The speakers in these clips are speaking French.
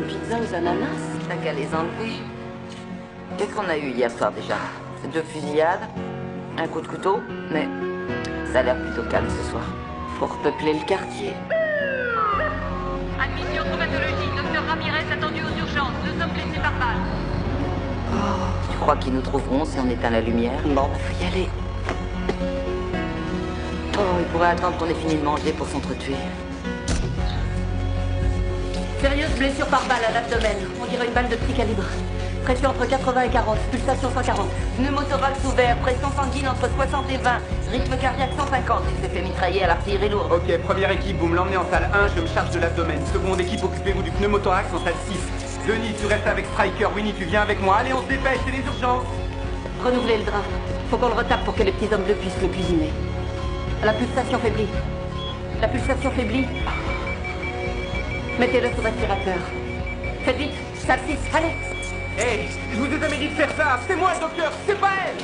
nos pizzas aux ananas. T'as qu'à les enlever. Qu'est-ce qu'on a eu hier soir déjà? 2 fusillades, un coup de couteau, mais ça a l'air plutôt calme ce soir. Pour peupler le quartier. Admission traumatologie, docteur Ramirez attendu aux urgences. Nous sommes blessés par balle. Tu crois qu'ils nous trouveront si on éteint la lumière? Bon, faut y aller. Oh, ils pourraient attendre qu'on ait fini de manger pour s'entretuer. Sérieuse blessure par balle à l'abdomen. On dirait une balle de petit calibre. Pression entre 80 et 40, pulsation 140. Pneumothorax ouvert, pression sanguine entre 60 et 20, rythme cardiaque 150. Il s'est fait mitrailler à l'artillerie lourde. Ok, première équipe, vous me l'emmenez en salle 1, je me charge de l'abdomen. Seconde équipe, occupez-vous du pneumothorax en salle 6. Denis, tu restes avec Striker. Winnie, tu viens avec moi. Allez, on se dépêche, c'est les urgences. Renouvelez le drap. Faut qu'on le retape pour que les petits hommes bleus puissent le cuisiner. La pulsation faiblit. La pulsation faiblit. Mettez-le sous respirateur. Faites vite. Salle 6, allez. Hé, je vous ai jamais dit de faire ça. C'est moi le docteur, c'est pas elle.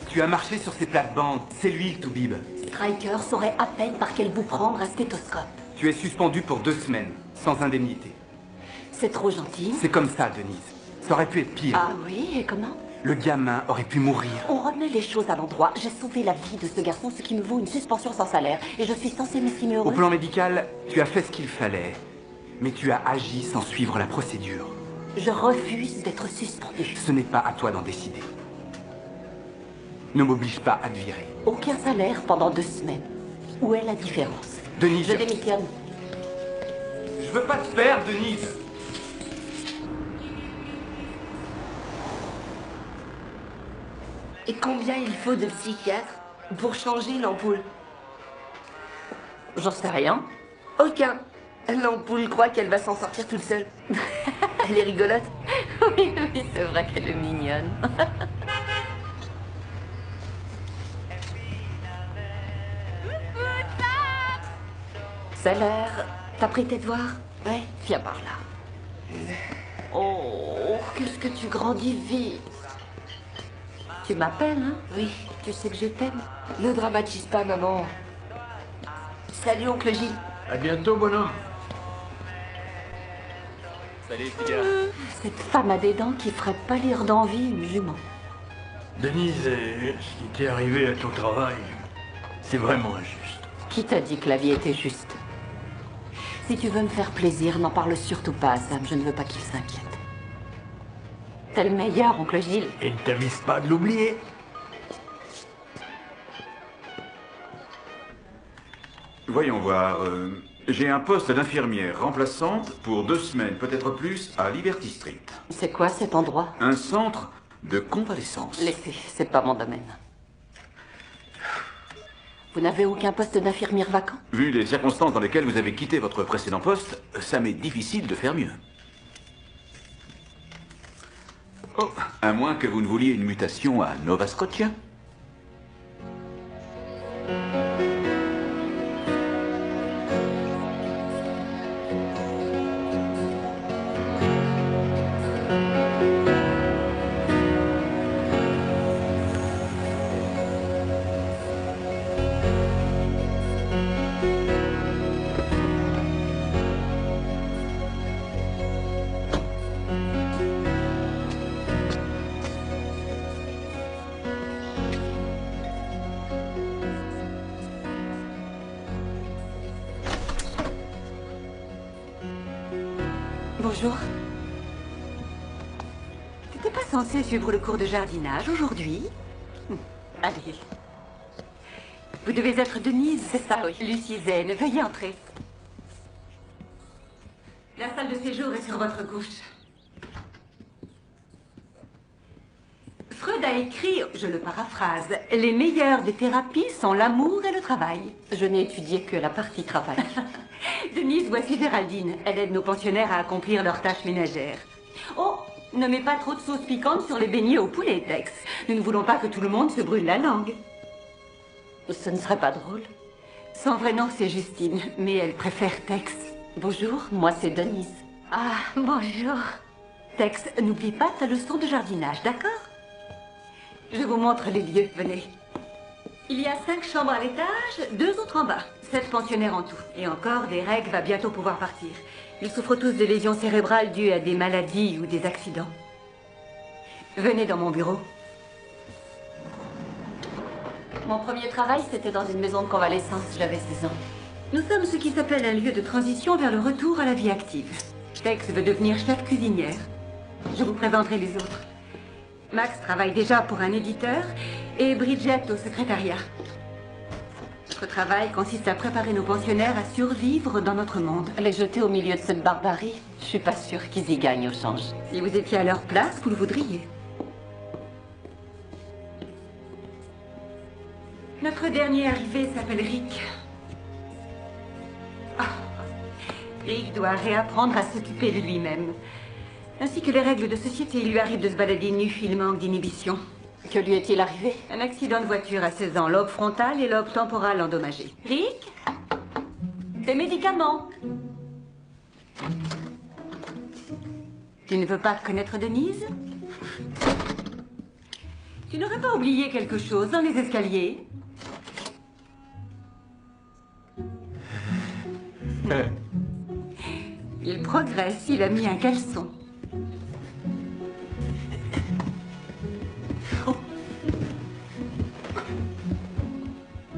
Tu as marché sur ces plates-bandes. C'est lui, le toubib. Striker saurait à peine par quel bout prendre un stéthoscope. Tu es suspendu pour 2 semaines, sans indemnité. C'est trop gentil. C'est comme ça, Denise. Ça aurait pu être pire. Ah oui, et comment? Le gamin aurait pu mourir. On remet les choses à l'endroit. J'ai sauvé la vie de ce garçon, ce qui me vaut une suspension sans salaire. Et je suis censée m'estimer Au heureuse. plan médical, tu as fait ce qu'il fallait. Mais tu as agi sans suivre la procédure. Je refuse d'être suspendue. Ce n'est pas à toi d'en décider. Ne m'oblige pas à te virer. Aucun salaire pendant 2 semaines. Où est la différence? Denise, Je démissionne. je veux pas te faire, Denise. Et combien il faut de psychiatres pour changer l'ampoule? J'en sais rien. Aucun. L'ampoule croit qu'elle va s'en sortir toute seule. Elle est rigolote. Oui, oui, c'est vrai qu'elle est mignonne. C'est l'heure. T'as pris tes devoirs? Ouais. Viens par là. Oh, qu'est-ce que tu grandis vite. Tu m'appelles, hein? Oui. Tu sais que je t'aime. Ne dramatise pas, maman. Salut, oncle Gilles. À bientôt, bonhomme. Salut, petit gars. Cette femme a des dents qui ferait pâlir d'envie une jument. Denise, ce qui t'est arrivé à ton travail, c'est vraiment injuste. Qui t'a dit que la vie était juste? Si tu veux me faire plaisir, n'en parle surtout pas à Sam. Je ne veux pas qu'il s'inquiète. T'es le meilleur, oncle Gilles. Et ne t'avise pas de l'oublier. Voyons voir. J'ai un poste d'infirmière remplaçante pour 2 semaines, peut-être plus, à Liberty Street. C'est quoi cet endroit? Un centre de convalescence. Laissez, c'est pas mon domaine. Vous n'avez aucun poste d'infirmière vacant? Vu les circonstances dans lesquelles vous avez quitté votre précédent poste, ça m'est difficile de faire mieux. Oh, à moins que vous ne vouliez une mutation à Nova Scotia. Bonjour. T'étais pas censé suivre le cours de jardinage aujourd'hui? Allez. Vous devez être Denise, c'est ça, oui. Lucie Zane, veuillez entrer. La salle de séjour est sur votre gauche. Freud a écrit, je le paraphrase, les meilleures des thérapies sont l'amour et le travail. Je n'ai étudié que la partie travail. Denise, voici Géraldine. Elle aide nos pensionnaires à accomplir leurs tâches ménagères. Oh, ne mets pas trop de sauce piquante sur les beignets au poulet, Tex. Nous ne voulons pas que tout le monde se brûle la langue. Ce ne serait pas drôle. Son vrai nom, c'est Justine, mais elle préfère Tex. Bonjour, moi c'est Denise. Ah, bonjour. Tex, n'oublie pas ta leçon de jardinage, d'accord? Je vous montre les lieux, venez. Il y a 5 chambres à l'étage, 2 autres en bas. 7 pensionnaires en tout. Et encore, Derek va bientôt pouvoir partir. Ils souffrent tous de lésions cérébrales dues à des maladies ou des accidents. Venez dans mon bureau. Mon premier travail, c'était dans une maison de convalescence. J'avais 16 ans. Nous sommes ce qui s'appelle un lieu de transition vers le retour à la vie active. Tex veut devenir chef cuisinière. Je vous présenterai les autres. Max travaille déjà pour un éditeur et Bridget au secrétariat. Notre travail consiste à préparer nos pensionnaires à survivre dans notre monde. Les jeter au milieu de cette barbarie, je suis pas sûre qu'ils y gagnent au change. Si vous étiez à leur place, vous le voudriez. Notre dernier arrivé s'appelle Rick. Ah. Rick doit réapprendre à s'occuper de lui-même. Ainsi que les règles de société, il lui arrive de se balader nu, il manque d'inhibition. Que lui est-il arrivé? Un accident de voiture à 16 ans, lobe frontal et lobe temporal endommagé. Rick? Tes médicaments. Tu ne veux pas connaître Denise? Tu n'aurais pas oublié quelque chose dans les escaliers? Il progresse, il a mis un caleçon.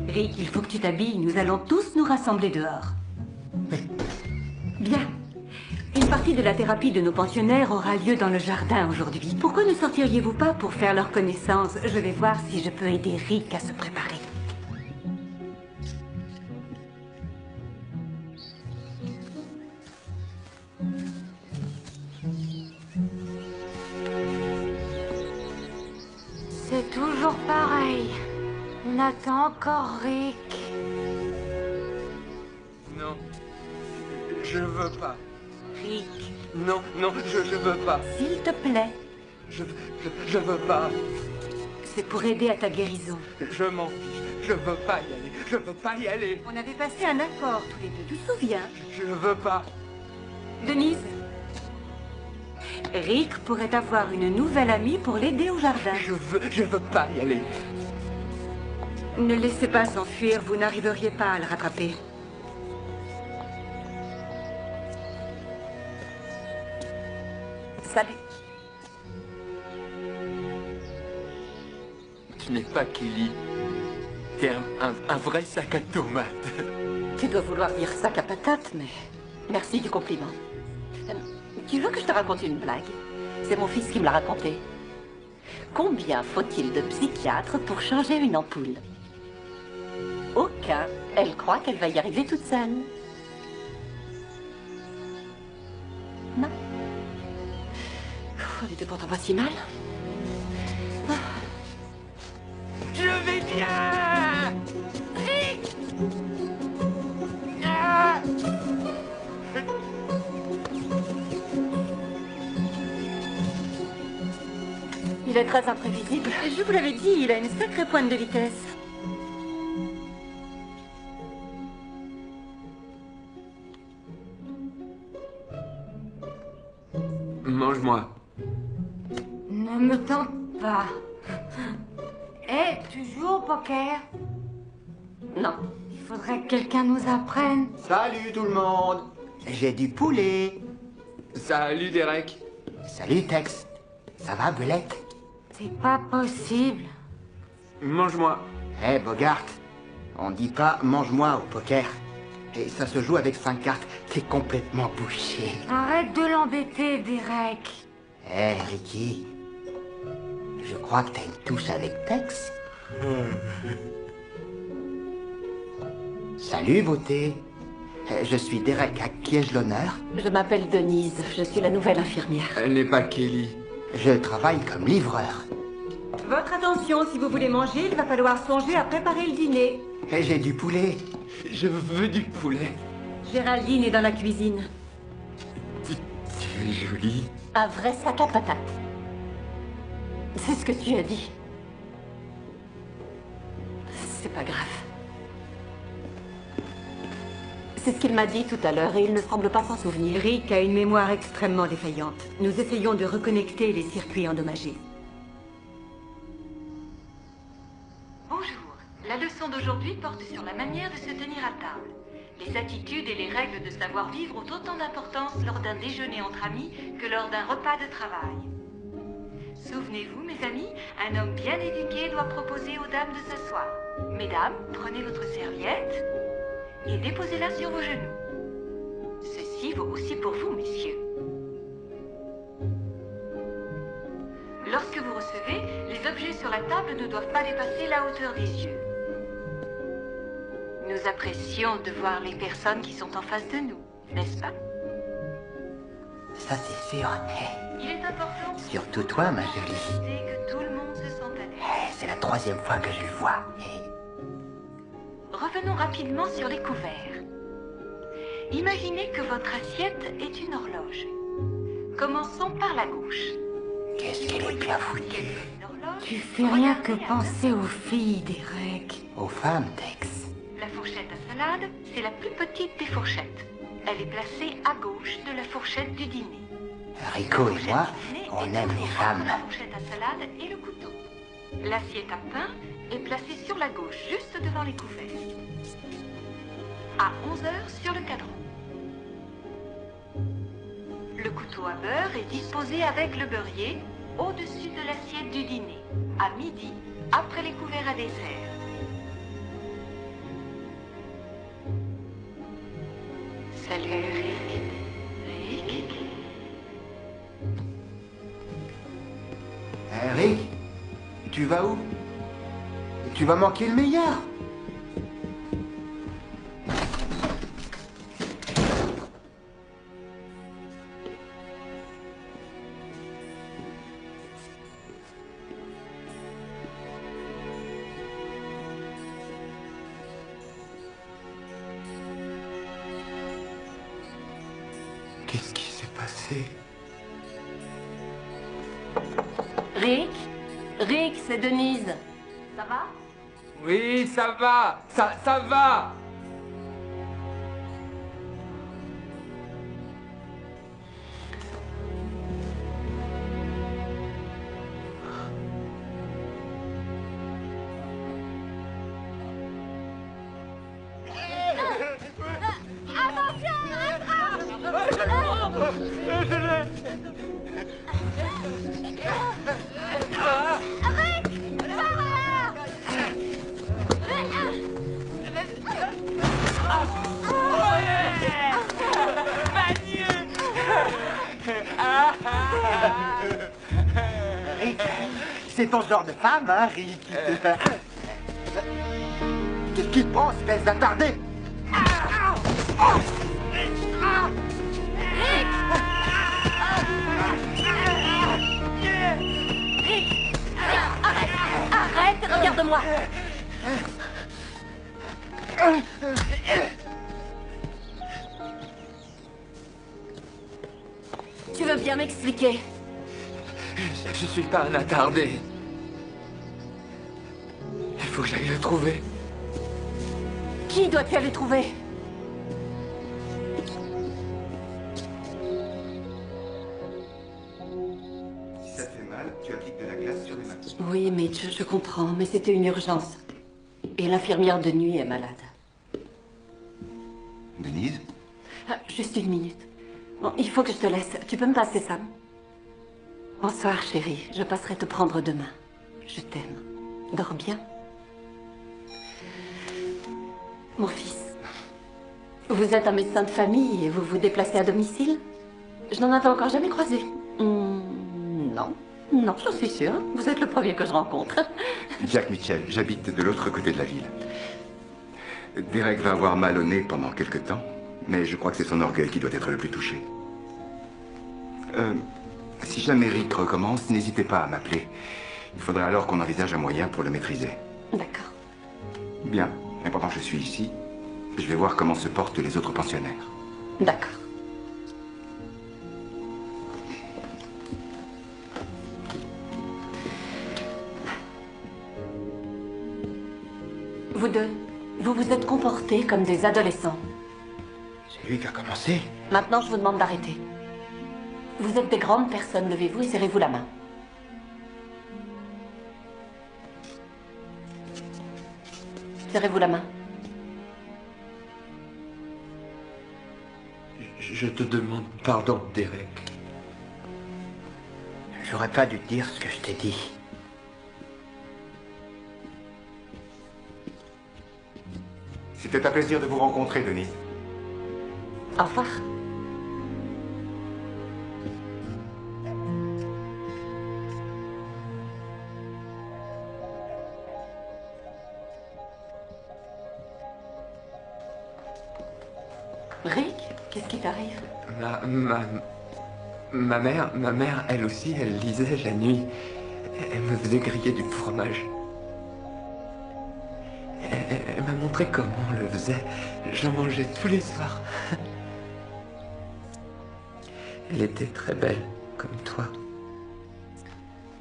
Rick, il faut que tu t'habilles. Nous allons tous nous rassembler dehors. Bien. Une partie de la thérapie de nos pensionnaires aura lieu dans le jardin aujourd'hui. Pourquoi ne sortiriez-vous pas pour faire leur connaissance? Je vais voir si je peux aider Rick à se préparer. C'est toujours pareil. On attend encore Rick. Non. Je veux pas. Rick, Non, non, je veux pas. s'il te plaît, Je veux pas. c'est pour aider à ta guérison. Je m'en fiche. Je veux pas y aller. Je veux pas y aller. On avait passé un accord tous les deux, tu te souviens? Je veux pas. Denise, Rick pourrait avoir une nouvelle amie pour l'aider au jardin. Je veux pas y aller. Ne laissez pas s'enfuir, vous n'arriveriez pas à le rattraper. Salut. Tu n'es pas Kelly. T'es un vrai sac à tomates. Tu dois vouloir dire sac à patates, mais merci du compliment. Tu veux que je te raconte une blague? C'est mon fils qui me l'a raconté. Combien faut-il de psychiatres pour changer une ampoule? Aucun. Elle croit qu'elle va y arriver toute seule. Non. On était pourtant pas si mal. Je vais bien. Rick. Ah. Il est très imprévisible. Je vous l'avais dit, il a une sacrée pointe de vitesse. Mange-moi. Ne me tente pas. Eh, tu joues au poker? Non. Il faudrait que quelqu'un nous apprenne. Salut tout le monde. J'ai du poulet. Salut Derek. Salut Tex. Ça va, Belette? C'est pas possible. Mange-moi. Eh, Bogart, on dit pas mange-moi au poker. Et ça se joue avec 5 cartes. T'es complètement bouché. Arrête de l'embêter, Derek. Eh, Ricky, je crois que t'as une touche avec Tex. Salut, beauté. Je suis Derek, à qui ai-je l'honneur? Je m'appelle Denise. Je suis la nouvelle infirmière. Elle n'est pas Kelly. Je travaille comme livreur. Votre attention, si vous voulez manger, il va falloir songer à préparer le dîner. Et j'ai du poulet. Je veux du poulet. Géraldine est dans la cuisine. Tu es jolie. Un vrai sac à patates. C'est ce que tu as dit. C'est pas grave. C'est ce qu'il m'a dit tout à l'heure et il ne semble pas s'en souvenir. Rick a une mémoire extrêmement défaillante. Nous essayons de reconnecter les circuits endommagés. Bonjour. La d'aujourd'hui porte sur la manière de se tenir à table. Les attitudes et les règles de savoir-vivre ont autant d'importance lors d'un déjeuner entre amis que lors d'un repas de travail. Souvenez-vous, mes amis, un homme bien éduqué doit proposer aux dames de s'asseoir. Mesdames, prenez votre serviette et déposez-la sur vos genoux. Ceci vaut aussi pour vous, messieurs. Lorsque vous recevez, les objets sur la table ne doivent pas dépasser la hauteur des yeux. Nous apprécions de voir les personnes qui sont en face de nous, n'est-ce pas? Ça, c'est sûr. Il est important Surtout toi, ma jolie. que tout le monde se sente à l'aise. C'est la 3e fois que je le vois. Revenons rapidement sur les couverts. Imaginez que votre assiette est une horloge. Commençons par la gauche. Qu'est-ce qu'elle est bien foutue. Tu fais rien que penser aux filles, Derek. Aux femmes, Tex. La fourchette à salade, c'est la plus petite des fourchettes. Elle est placée à gauche de la fourchette du dîner. Rico et moi, on aime les femmes. La fourchette à salade et le couteau. L'assiette à pain est placée sur la gauche, juste devant les couverts. À 11h sur le cadran. Le couteau à beurre est disposé avec le beurrier au-dessus de l'assiette du dîner. À midi, après les couverts à dessert. Salut Rick. Rick? Rick, tu vas où? Tu vas manquer le meilleur. Qu'est-ce qui s'est passé? Rick? Rick, c'est Denise. Ça va? Oui, ça va. Ça va. Rick, c'est ton genre de femme, hein, Rick? Qu'est-ce qui te prend, espèce d'attardé? Arrête, regarde-moi. Tu veux bien m'expliquer? Je suis pas un attardé. Il faut que j'aille le trouver. Qui dois-tu aller trouver? Si ça te fait mal, tu appliques de la glace sur les mains. Oui, Mitch, je comprends, mais c'était une urgence. Et l'infirmière de nuit est malade. Denise? Ah, juste une minute. Bon, il faut que je te laisse. Tu peux me passer Sam? Bonsoir, chérie. Je passerai te prendre demain. Je t'aime. Dors bien. Mon fils, vous êtes un médecin de famille et vous vous déplacez à domicile? Je n'en avais encore jamais croisé. Non. Non, j'en suis sûre. Vous êtes le premier que je rencontre. Jack Mitchell, j'habite de l'autre côté de la ville. Derek va avoir mal au nez pendant quelque temps, mais je crois que c'est son orgueil qui doit être le plus touché. Si jamais Rick recommence, n'hésitez pas à m'appeler. Il faudrait alors qu'on envisage un moyen pour le maîtriser. D'accord. Bien, mais pendant que je suis ici, je vais voir comment se portent les autres pensionnaires. D'accord. Vous deux, vous vous êtes comportés comme des adolescents. C'est lui qui a commencé. Maintenant, je vous demande d'arrêter. Vous êtes des grandes personnes, levez-vous et serrez-vous la main. Serrez-vous la main. Je te demande pardon, Derek. J'aurais pas dû te dire ce que je t'ai dit. C'était un plaisir de vous rencontrer, Denise. Au revoir. Rick, qu'est-ce qui t'arrive? Ma mère, elle aussi, elle lisait la nuit. Elle me faisait griller du fromage. Elle m'a montré comment on le faisait. J'en mangeais tous les soirs. Elle était très belle, comme toi.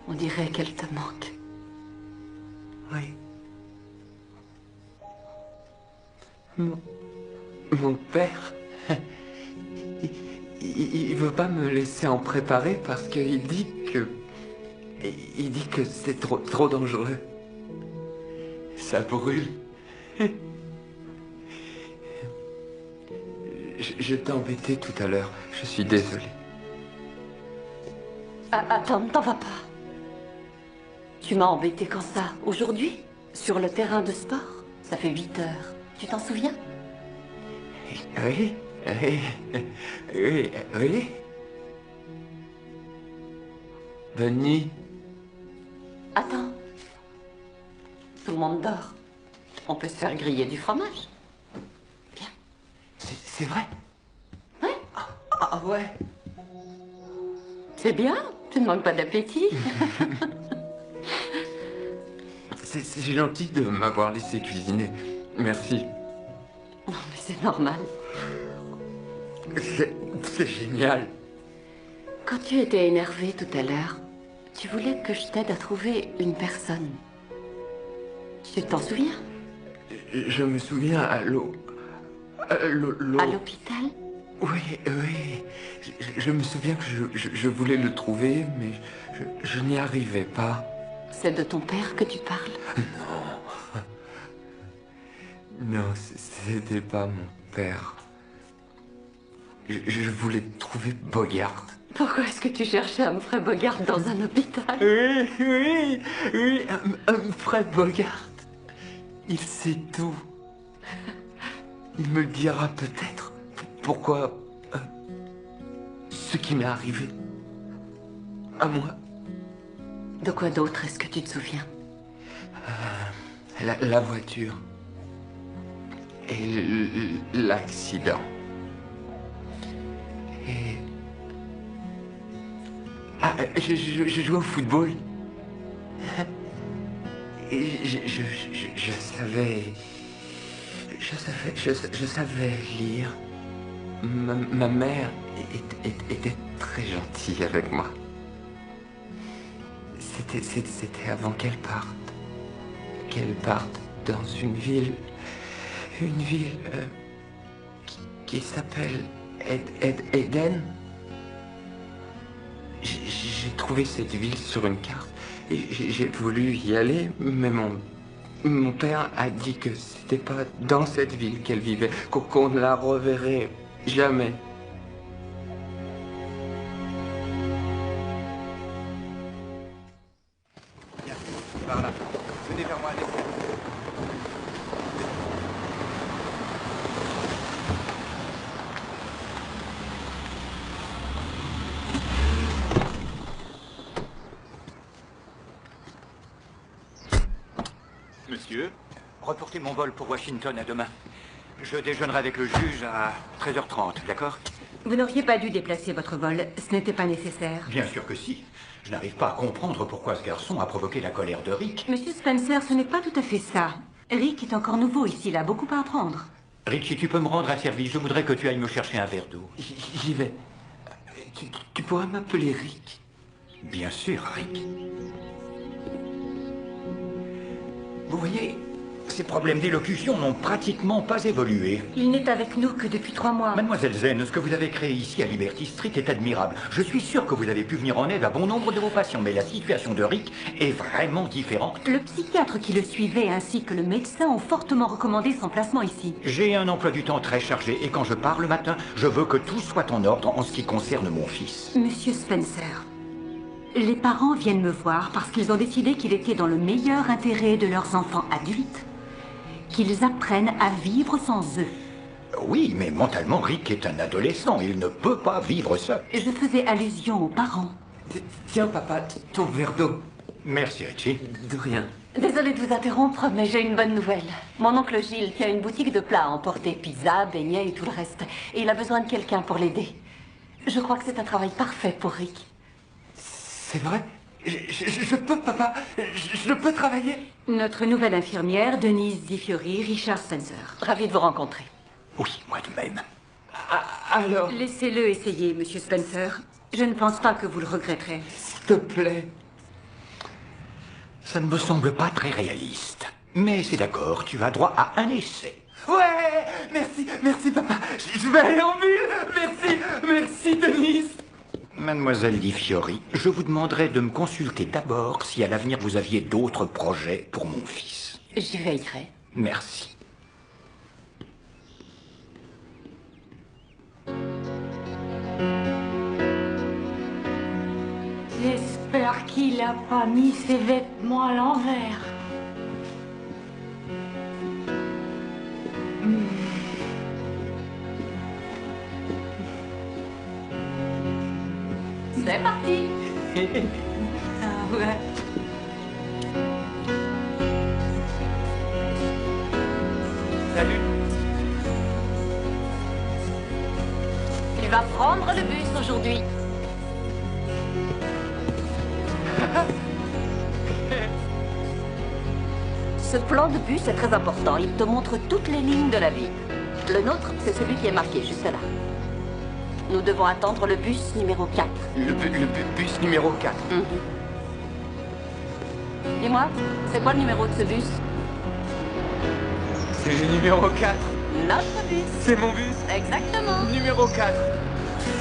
On dirait qu'elle te manque. Oui. Mon père, il veut pas me laisser en préparer parce qu'il dit que c'est trop dangereux. Ça brûle. Je t'ai embêté tout à l'heure. Je suis désolé. Ah, attends, t'en vas pas. Tu m'as embêté quand ça? Aujourd'hui? Sur le terrain de sport? Ça fait 8 heures. Tu t'en souviens? Oui. Bonne nuit. Attends. Tout le monde dort. On peut se faire griller du fromage. Viens. C'est vrai? Oui. Ah ouais. C'est bien. Tu ne manques pas d'appétit. C'est gentil de m'avoir laissé cuisiner. Merci. Non, mais c'est normal. C'est génial. Quand tu étais énervé tout à l'heure, tu voulais que je t'aide à trouver une personne. Tu t'en souviens? Je me souviens à l'eau. À l'hôpital? Oui. Je me souviens que je voulais le trouver, mais je n'y arrivais pas. C'est de ton père que tu parles? Non, c'était pas mon père. Je voulais trouver Bogart. Pourquoi est-ce que tu cherchais Humphrey Bogart dans un hôpital? Oui, Humphrey Bogart. Il sait tout. Il me dira peut-être pourquoi ce qui m'est arrivé. À moi. De quoi d'autre est-ce que tu te souviens? La voiture. Et l'accident. Et... Ah, je jouais au football. Et je savais lire. Ma mère était très gentille avec moi. C'était avant qu'elle parte. Qu'elle parte dans une ville qui s'appelle Eden. J'ai trouvé cette ville sur une carte et j'ai voulu y aller, mais mon père a dit que c'était pas dans cette ville qu'elle vivait, qu'on ne la reverrait jamais. Viens, par là. Venez vers moi, allez. Monsieur, reportez mon vol pour Washington à demain. Je déjeunerai avec le juge à 13h30, d'accord? Vous n'auriez pas dû déplacer votre vol. Ce n'était pas nécessaire. Bien sûr que si. Je n'arrive pas à comprendre pourquoi ce garçon a provoqué la colère de Rick. Monsieur Spencer, ce n'est pas tout à fait ça. Rick est encore nouveau ici, il a beaucoup à apprendre. Rick, si tu peux me rendre un service, je voudrais que tu ailles me chercher un verre d'eau. J'y vais. Tu pourrais m'appeler Rick? Bien sûr, Rick. Vous voyez, Ses problèmes d'élocution n'ont pratiquement pas évolué. Il n'est avec nous que depuis 3 mois. Mademoiselle Zen, ce que vous avez créé ici à Liberty Street est admirable. Je suis sûr que vous avez pu venir en aide à bon nombre de vos patients, mais la situation de Rick est vraiment différente. Le psychiatre qui le suivait ainsi que le médecin ont fortement recommandé son placement ici. J'ai un emploi du temps très chargé et quand je pars le matin, je veux que tout soit en ordre en ce qui concerne mon fils. Monsieur Spencer, les parents viennent me voir parce qu'ils ont décidé qu'il était dans le meilleur intérêt de leurs enfants adultes qu'ils apprennent à vivre sans eux. Oui, mais mentalement, Rick est un adolescent. Il ne peut pas vivre seul. Je faisais allusion aux parents. Tiens, papa, ton verre d'eau. Merci, Richie. De rien. Désolée de vous interrompre, mais j'ai une bonne nouvelle. Mon oncle Gilles tient une boutique de plats à emporter, pizza, beignets et tout le reste. Et il a besoin de quelqu'un pour l'aider. Je crois que c'est un travail parfait pour Rick. C'est vrai? Je peux, papa? Je peux travailler? Notre nouvelle infirmière, Denise Di Fiori, Richard Spencer. Ravi de vous rencontrer. Oui, moi de même. Alors? Laissez-le essayer, monsieur Spencer. Je ne pense pas que vous le regretterez. S'il te plaît. Ça ne me semble pas très réaliste. Mais c'est d'accord, tu as droit à un essai. Ouais! Merci, papa. Je vais aller en ville. Merci, Denise. Mademoiselle Di Fiori, je vous demanderai de me consulter d'abord si à l'avenir vous aviez d'autres projets pour mon fils. J'y veillerai. Merci. J'espère qu'il a pas mis ses vêtements à l'envers. C'est parti. Ah ouais. Salut. Tu vas prendre le bus aujourd'hui. Ce plan de bus est très important. Il te montre toutes les lignes de la ville. Le nôtre, c'est celui qui est marqué juste là. Nous devons attendre le bus numéro 4. Le bus numéro 4. Dis-moi, c'est quoi le numéro de ce bus? C'est le numéro 4. Notre bus. C'est mon bus. Exactement. Numéro 4.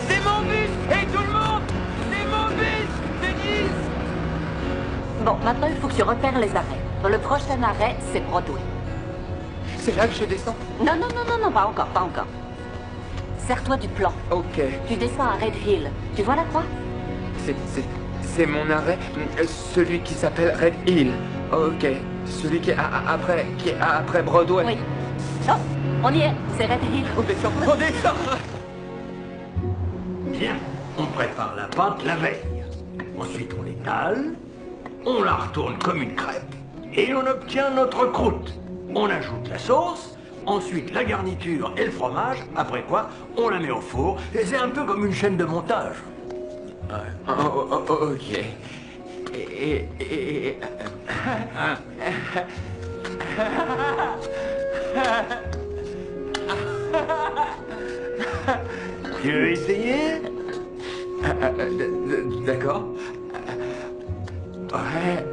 C'est mon bus. Hey tout le monde, c'est mon bus. Denise. Bon, maintenant il faut que tu repères les arrêts. Le prochain arrêt, c'est Broadway. C'est là que je descends? Non, pas encore. Sers-toi du plan. Ok. Tu descends à Red Hill. Tu vois la croix? C'est mon arrêt, celui qui s'appelle Red Hill. Ok. Celui qui est après Broadway. Oui. Oh, on y est. C'est Red Hill. On descend. Bien, on prépare la pâte la veille. Ensuite, on l'étale, on la retourne comme une crêpe, et on obtient notre croûte. On ajoute la sauce, ensuite la garniture et le fromage, après quoi, on la met au four, et c'est un peu comme une chaîne de montage. Ok. Tu veux essayer? D'accord. Ouais.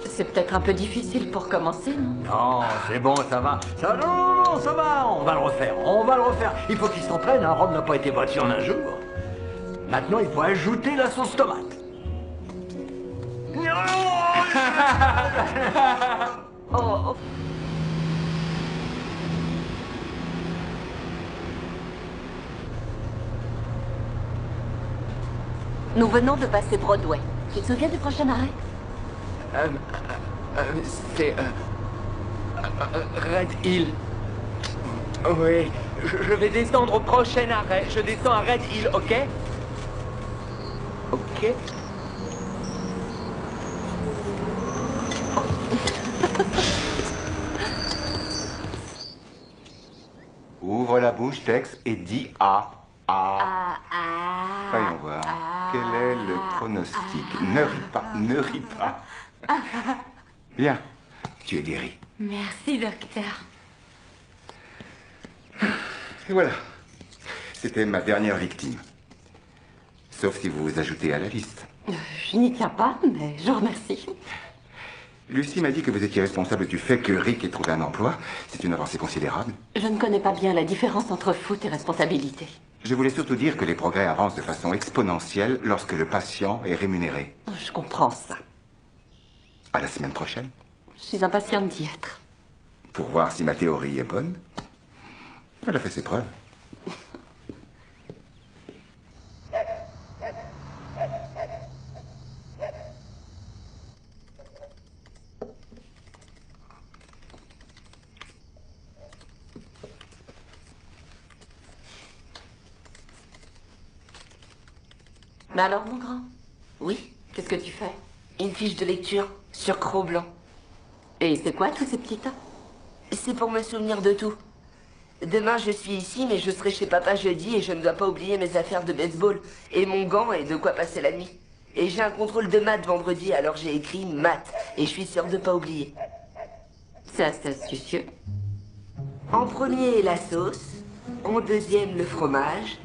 C'est peut-être un peu difficile pour commencer, non? Non, c'est bon, ça va. Non, ça va, on va le refaire. Il faut qu'il s'entraîne, hein. Rome n'a pas été bâti en un jour. Maintenant, il faut ajouter la sauce tomate. Oh. Nous venons de passer Broadway. Tu te souviens du prochain arrêt? C'est Red Hill. Oui, je vais descendre au prochain arrêt. Je descends à Red Hill, ok? Ok. Ouvre la bouche, Tex, et dis A. A. Voyons voir. Quel est le pronostic? Ne ris pas. Bien, tu es guéri. Merci, docteur. Et voilà. C'était ma dernière victime. Sauf si vous vous ajoutez à la liste. Je n'y tiens pas, mais je vous remercie. Lucie m'a dit que vous étiez responsable du fait que Rick ait trouvé un emploi. C'est une avancée considérable. Je ne connais pas bien la différence entre foot et responsabilité. Je voulais surtout dire que les progrès avancent de façon exponentielle lorsque le patient est rémunéré. Je comprends ça. À la semaine prochaine. Je suis impatiente d'y être. Pour voir si ma théorie est bonne. Elle a fait ses preuves. Mais alors, mon grand? Oui? Qu'est-ce que tu fais? Une fiche de lecture sur Cro-Blanc. Et c'est quoi tous ces petits tas? C'est pour me souvenir de tout. Demain, je suis ici, mais je serai chez papa jeudi et je ne dois pas oublier mes affaires de baseball et mon gant et de quoi passer la nuit. Et j'ai un contrôle de maths vendredi, alors j'ai écrit maths et je suis sûre de pas oublier. C'est assez astucieux. En premier, la sauce. En deuxième, le fromage.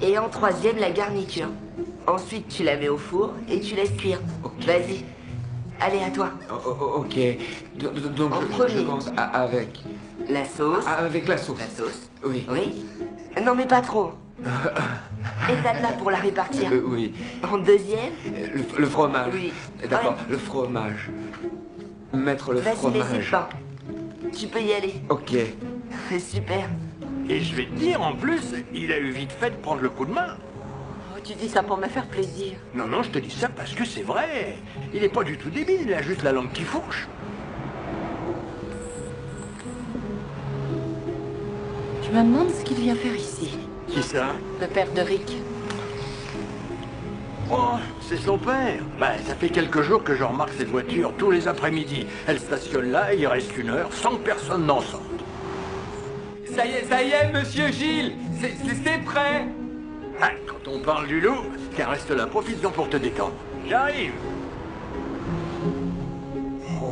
Et en troisième, la garniture. Ensuite, tu la mets au four et tu laisses cuire. Okay. Vas-y. Allez, à toi. Ok. Donc, je pense avec... La sauce. Avec la sauce. La sauce. Oui. Oui. Non, mais pas trop. Étale-la pour la répartir. Oui. En deuxième. Le fromage. Oui. D'accord, Ouais. le fromage. Mettre le Vas-y, fromage. laissez le pain. Tu peux y aller. Ok. Super. Et je vais te dire, en plus, il a eu vite fait de prendre le coup de main. Oh, tu dis ça pour me faire plaisir. Non, je te dis ça parce que c'est vrai. Il est pas du tout débile, il a juste la langue qui fourche. Je me demande ce qu'il vient faire ici. Qui ça? Le père de Rick. Oh, c'est son père. Ben, ça fait quelques jours que je remarque cette voiture tous les après-midi. Elle stationne là et il reste 1 heure sans que personne n'en sorte. Ça y est, monsieur Gilles. C'est prêt. Ah, quand on parle du loup, tiens, reste là, profite-en pour te détendre. J'arrive.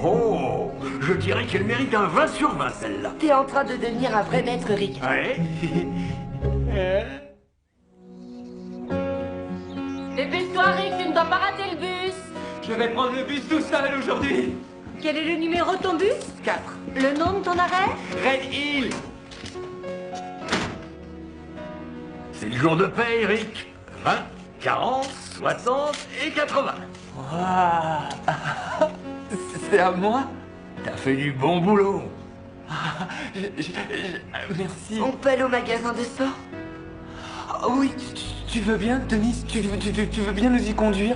Oh, je dirais qu'elle mérite un 20 sur 20, celle-là. T'es en train de devenir un vrai maître, Rick. Ouais. Dépêche-toi, Rick, tu ne dois pas rater le bus. Je vais prendre le bus tout seul aujourd'hui. Quel est le numéro de ton bus? 4. Le nom de ton arrêt? Red Hill. C'est le jour de paye, Rick. 20, 40, 60 et 80. Wow. C'est à moi? T'as fait du bon boulot. Merci. On peut aller au magasin de sport? Oh, oui, tu veux bien, Denise? Tu veux bien nous y conduire?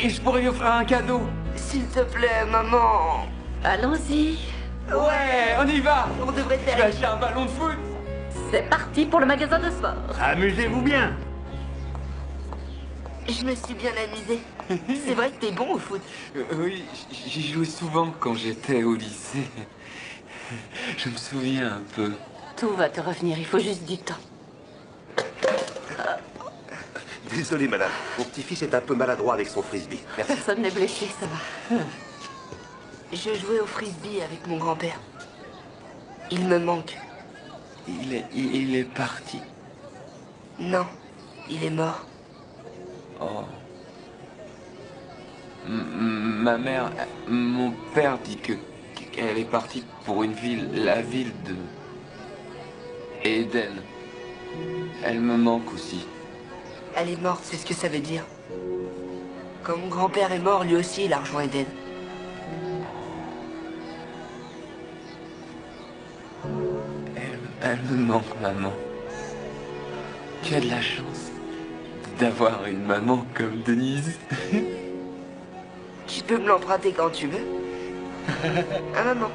Et je pourrais lui offrir un cadeau. S'il te plaît, maman. Allons-y. Ouais, on y va. On devrait Je vais faire... acheter un ballon de foot. C'est parti pour le magasin de sport. Amusez-vous bien. Je me suis bien amusée. C'est vrai que t'es bon au foot. Oui, j'y jouais souvent quand j'étais au lycée. Je me souviens un peu. Tout va te revenir, il faut juste du temps. Désolé, madame. Mon petit-fils est un peu maladroit avec son frisbee. Merci. Personne n'est blessé, ça va. Je jouais au frisbee avec mon grand-père. Il me manque. Il est parti. Non, il est mort. Oh. Ma mère, mon père dit qu'elle est partie pour une ville, la ville de Eden. Elle me manque aussi. Elle est morte, c'est ce que ça veut dire. Quand mon grand-père est mort, lui aussi, il a rejoint Eden. Elle me manque, maman. Tu as de la chance d'avoir une maman comme Denise. Tu peux me l'emprunter quand tu veux. Ah, maman.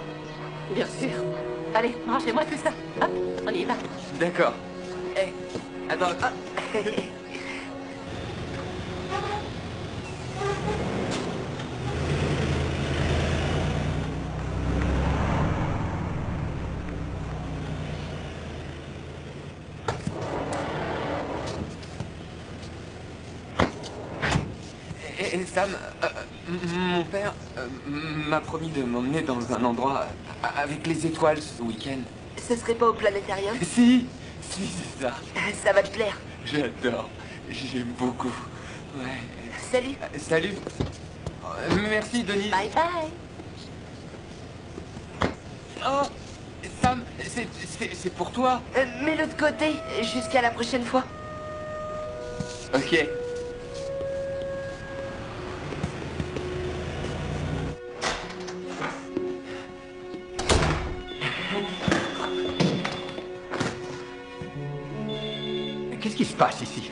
Bien sûr. Allez, rangez-moi tout ça. Hop, on y va. D'accord. Hé, attends. Ah. Et Sam, mon père m'a promis de m'emmener dans un endroit avec les étoiles ce week-end. Ce serait pas au planétarium? Si, c'est ça. Ça va te plaire. J'adore. J'aime beaucoup. Ouais. Salut. Salut. Merci, Denise. Bye bye. Oh, Sam, c'est pour toi. Mets-le de côté, jusqu'à la prochaine fois. Ok. Qu'est-ce qui se passe ici?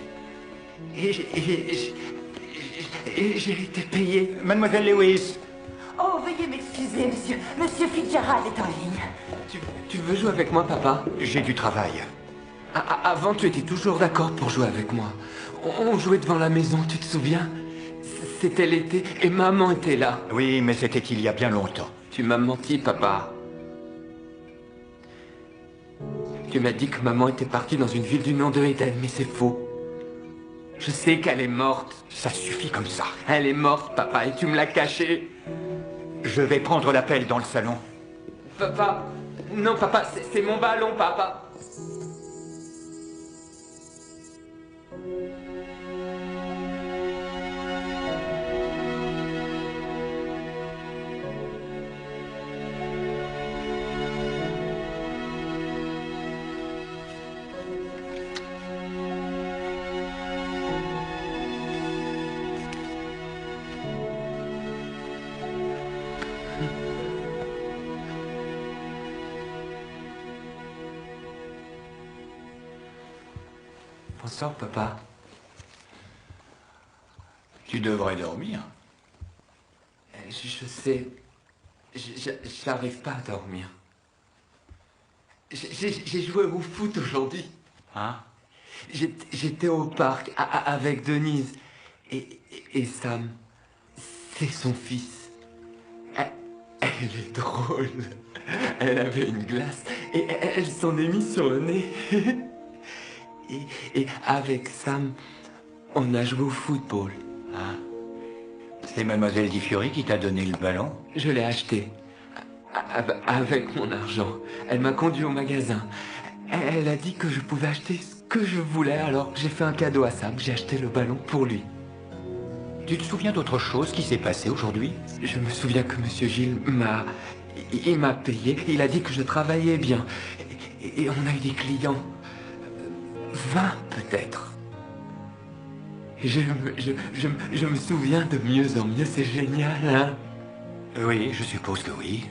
J'ai été payé. Mademoiselle Lewis. Oh, veuillez m'excuser, monsieur. Monsieur Fitzgerald est en ligne. Tu veux jouer avec moi, papa? J'ai du travail. Avant, tu étais toujours d'accord pour jouer avec moi. On jouait devant la maison, tu te souviens? C'était l'été et maman était là. Oui, mais c'était il y a bien longtemps. Tu m'as menti, papa. Tu m'as dit que maman était partie dans une ville du nom de Eden, mais c'est faux. Je sais qu'elle est morte. Ça suffit comme ça. Elle est morte, papa, et tu me l'as cachée. Je vais prendre l'appel dans le salon. Papa, non, papa, c'est mon ballon, papa. Bonsoir, papa. Tu devrais dormir. Je sais. J'arrive pas à dormir. J'ai joué au foot aujourd'hui. Hein? J'étais au parc avec Denise. Et Sam, c'est son fils. Elle est drôle. Elle avait une glace et elle s'en est mise sur le nez. Et avec Sam, on a joué au football. Ah. C'est Mademoiselle Di Fiori qui t'a donné le ballon? Je l'ai acheté. Avec mon argent. Elle m'a conduit au magasin. Elle a dit que je pouvais acheter ce que je voulais, alors j'ai fait un cadeau à Sam. J'ai acheté le ballon pour lui. Tu te souviens d'autre chose qui s'est passé aujourd'hui? Je me souviens que Monsieur Gilles il m'a payé. Il a dit que je travaillais bien. Et on a eu des clients. 20 peut-être. Et je me souviens de mieux en mieux, c'est génial, hein? Oui, je suppose que oui.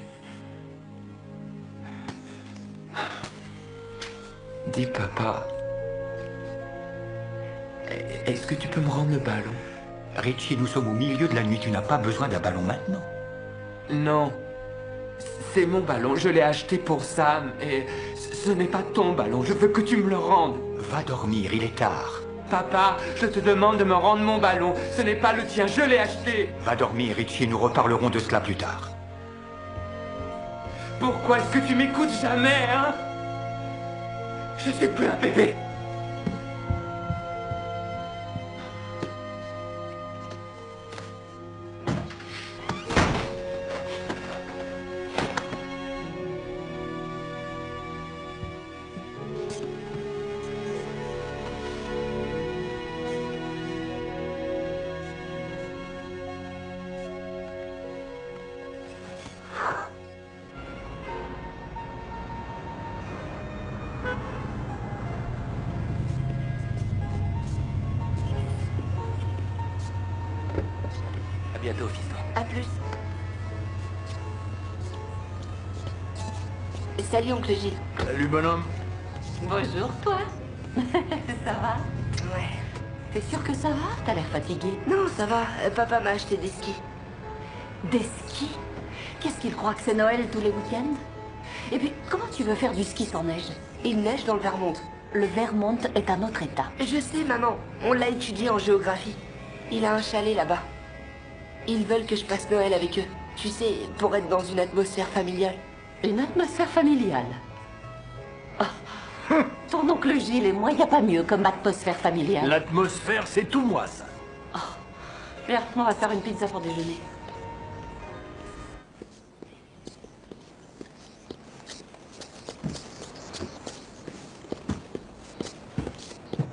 Dis, papa, est-ce que tu peux me rendre le ballon? Richie, nous sommes au milieu de la nuit, tu n'as pas besoin d'un ballon maintenant. Non, c'est mon ballon, je l'ai acheté pour Sam, et ce n'est pas ton ballon, je veux que tu me le rendes. Va dormir, il est tard. Papa, je te demande de me rendre mon ballon, ce n'est pas le tien, je l'ai acheté. Va dormir, Richie, nous reparlerons de cela plus tard. Pourquoi est-ce que tu m'écoutes jamais, hein? Je suis plus un bébé. À bientôt, fiston. À plus. Salut, oncle Gilles. Salut, bonhomme. Bonjour, toi. Ça va? Ouais. T'es sûr que ça va? T'as l'air fatigué. Non, ça va. Papa m'a acheté des skis. Des skis? Qu'est-ce qu'il croit que c'est Noël tous les week-ends? Et puis, comment tu veux faire du ski sans neige? Il neige dans le Vermont. Le Vermont est un autre état. Je sais, maman. On l'a étudié en géographie. Il a un chalet là-bas. Ils veulent que je passe Noël avec eux. Tu sais, pour être dans une atmosphère familiale. Une atmosphère familiale. Oh. Ton oncle Gilles et moi, il n'y a pas mieux comme atmosphère familiale. L'atmosphère, c'est tout moi, ça. Oh. Viens, on va faire une pizza pour déjeuner.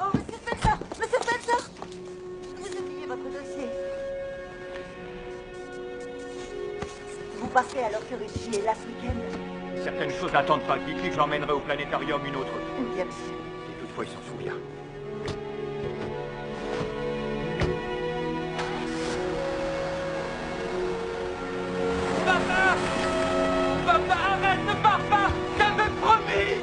Oh, Monsieur Spencer! Monsieur Spencer! passé alors que Richie est là ce week-end? Certaines choses n'attendent pas. Dites-lui que je l'emmènerai au planétarium une autre fois. Bien sûr. Si toutefois il s'en souvient. Papa! Papa, arrête, ne pars pas! J'avais promis!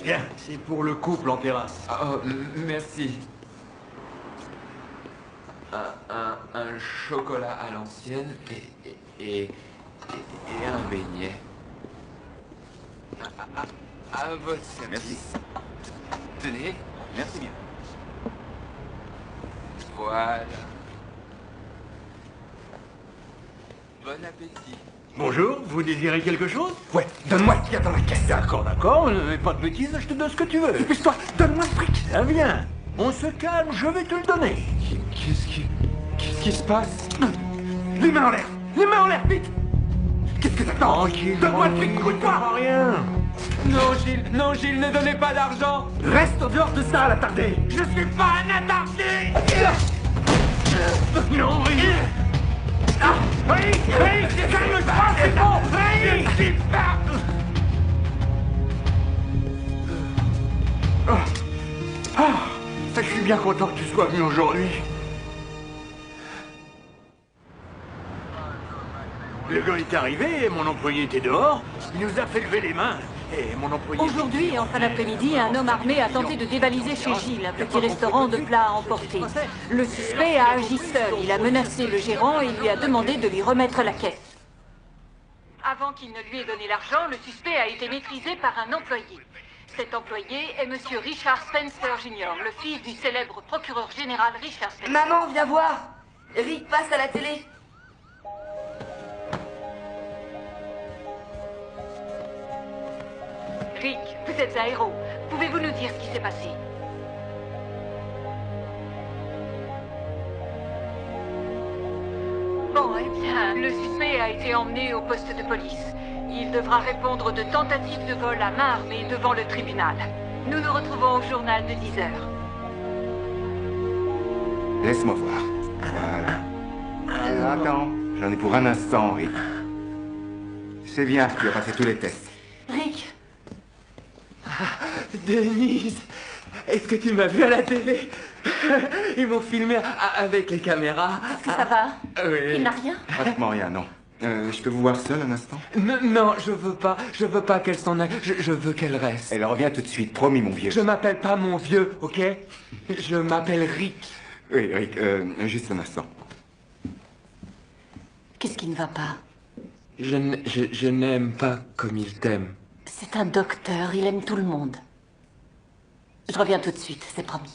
Bien, c'est pour le couple en terrasse. Oh, merci. Un chocolat à l'ancienne et un beignet. À votre service. Merci. Tenez. Merci bien. Voilà. Bon appétit. Bonjour, vous désirez quelque chose? Ouais, donne-moi ce qu'il y a dans la caisse. D'accord, ne fais pas de bêtises, je te donne ce que tu veux. Dépêche-toi, donne-moi le fric. Ça vient. On se calme, je vais te le donner. Qu'est-ce qui se passe? Les mains en l'air. Les mains en l'air, vite. Qu'est-ce que t'attends? Tranquille. Donne-moi le fric, brûle-toi. Rien. Non, Gilles, ne donnez pas d'argent. Reste en dehors de ça à l'attardé. Je suis pas un attardé. Non, oui. Oui, calme-toi, c'est bon. Oui, je suis pas... Je suis bien content que tu sois venu aujourd'hui. Le gars est arrivé, et mon employé était dehors. Il nous a fait lever les mains. Et mon employé... Aujourd'hui, en fin d'après-midi, un homme armé a tenté de dévaliser chez Gilles, un petit restaurant de plats à emporter. Le suspect a agi seul. Il a menacé le gérant et lui a demandé de lui remettre la caisse. Avant qu'il ne lui ait donné l'argent, le suspect a été maîtrisé par un employé. Cet employé est monsieur Richard Spencer Jr., le fils du célèbre procureur général Richard Spencer. Maman, viens voir. Rick passe à la télé. Rick, vous êtes un héros. Pouvez-vous nous dire ce qui s'est passé? Bon, eh bien, le suspect a été emmené au poste de police. Il devra répondre de tentative de vol à main armée devant le tribunal. Nous nous retrouvons au journal de 10 heures. Laisse-moi voir. Voilà. Attends, j'en ai pour un instant, Rick. C'est bien, tu as passé tous les tests. Rick! Denise, est-ce que tu m'as vu à la télé? Ils m'ont filmé avec les caméras. Est-ce que ça va? Oui. Il n'a rien? Pratiquement rien, non. Je peux vous voir seul un instant? Non, je veux pas qu'elle s'en aille. Je veux qu'elle reste. Elle revient tout de suite, promis, mon vieux. Je m'appelle pas mon vieux, ok? Je m'appelle Rick. Oui, Rick, juste un instant. Qu'est-ce qui ne va pas? Je n'aime pas comme il t'aime. C'est un docteur, il aime tout le monde. Je reviens tout de suite, c'est promis.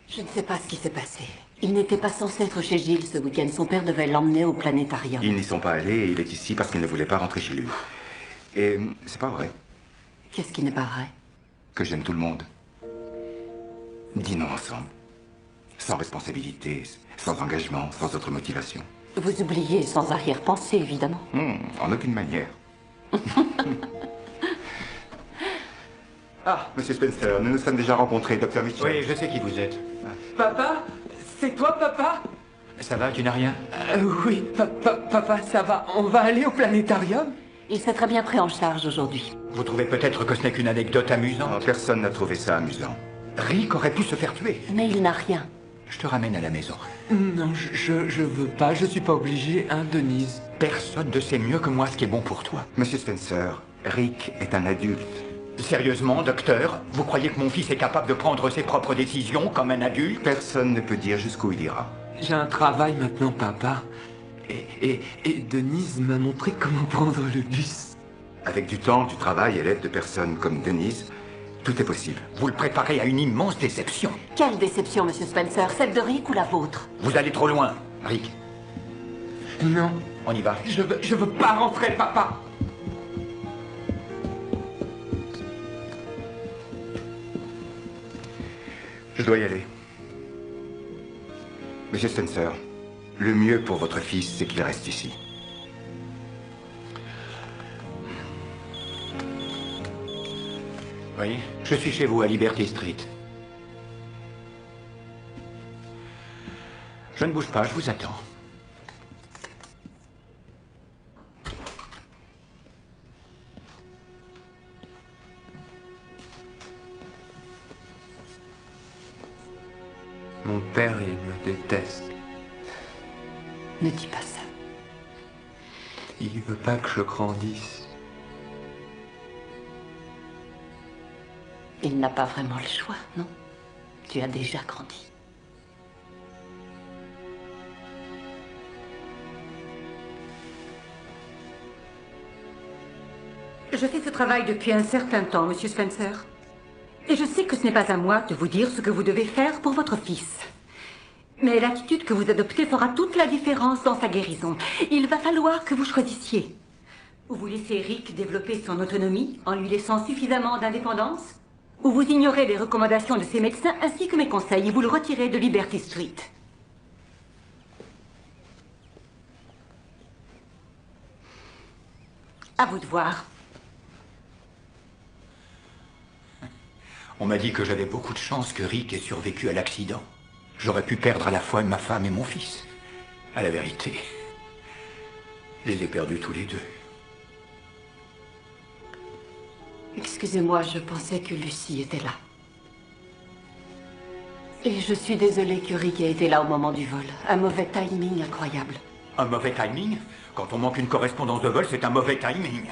Je ne sais pas ce qui s'est passé. Il n'était pas censé être chez Gilles ce week-end. Son père devait l'emmener au planétarium. Ils n'y sont pas allés et il est ici parce qu'il ne voulait pas rentrer chez lui. Et c'est pas vrai Qu'est-ce qui n'est pas vrai? que j'aime tout le monde. Dînons ensemble. Sans responsabilité, sans engagement, sans autre motivation. Vous oubliez sans arrière-pensée, évidemment. En aucune manière. Ah, Monsieur Spencer, nous nous sommes déjà rencontrés, Dr. Mitchell. Oui, je sais qui vous êtes. Papa? C'est toi, papa? Ça va, tu n'as rien? Oui, papa, ça va. On va aller au planétarium? Il s'est très bien pris en charge aujourd'hui. Vous trouvez peut-être que ce n'est qu'une anecdote amusante? Non, personne n'a trouvé ça amusant. Rick aurait pu se faire tuer. Mais il n'a rien. Je te ramène à la maison. Non, je veux pas. Je suis pas obligé, hein, Denise. Personne ne sait mieux que moi ce qui est bon pour toi. Monsieur Spencer, Rick est un adulte. Sérieusement, docteur, vous croyez que mon fils est capable de prendre ses propres décisions comme un adulte? Personne ne peut dire jusqu'où il ira. J'ai un travail maintenant, papa. Et Denise m'a montré comment prendre le bus. Avec du temps, du travail et l'aide de personnes comme Denise, tout est possible. Vous le préparez à une immense déception. Quelle déception, Monsieur Spencer? Celle de Rick ou la vôtre? Vous allez trop loin, Rick. Non. On y va. Je veux pas rentrer, papa. Je dois y aller. Monsieur Spencer, le mieux pour votre fils, c'est qu'il reste ici. Oui, je suis chez vous à Liberty Street. Je ne bouge pas, je vous attends. Mon père, il me déteste. Ne dis pas ça. Il veut pas que je grandisse. Il n'a pas vraiment le choix, non? Tu as déjà grandi. Je fais ce travail depuis un certain temps, Monsieur Spencer. Et je sais que ce n'est pas à moi de vous dire ce que vous devez faire pour votre fils. Mais l'attitude que vous adoptez fera toute la différence dans sa guérison. Il va falloir que vous choisissiez. Vous laissez Rick développer son autonomie en lui laissant suffisamment d'indépendance, ou vous ignorez les recommandations de ses médecins ainsi que mes conseils et vous le retirez de Liberty Street. À vous de voir. On m'a dit que j'avais beaucoup de chance que Rick ait survécu à l'accident. J'aurais pu perdre à la fois ma femme et mon fils. À la vérité, je les ai perdus tous les deux. Excusez-moi, je pensais que Lucie était là. Et je suis désolée que Rick ait été là au moment du vol. Un mauvais timing incroyable. Un mauvais timing? Quand on manque une correspondance de vol, c'est un mauvais timing.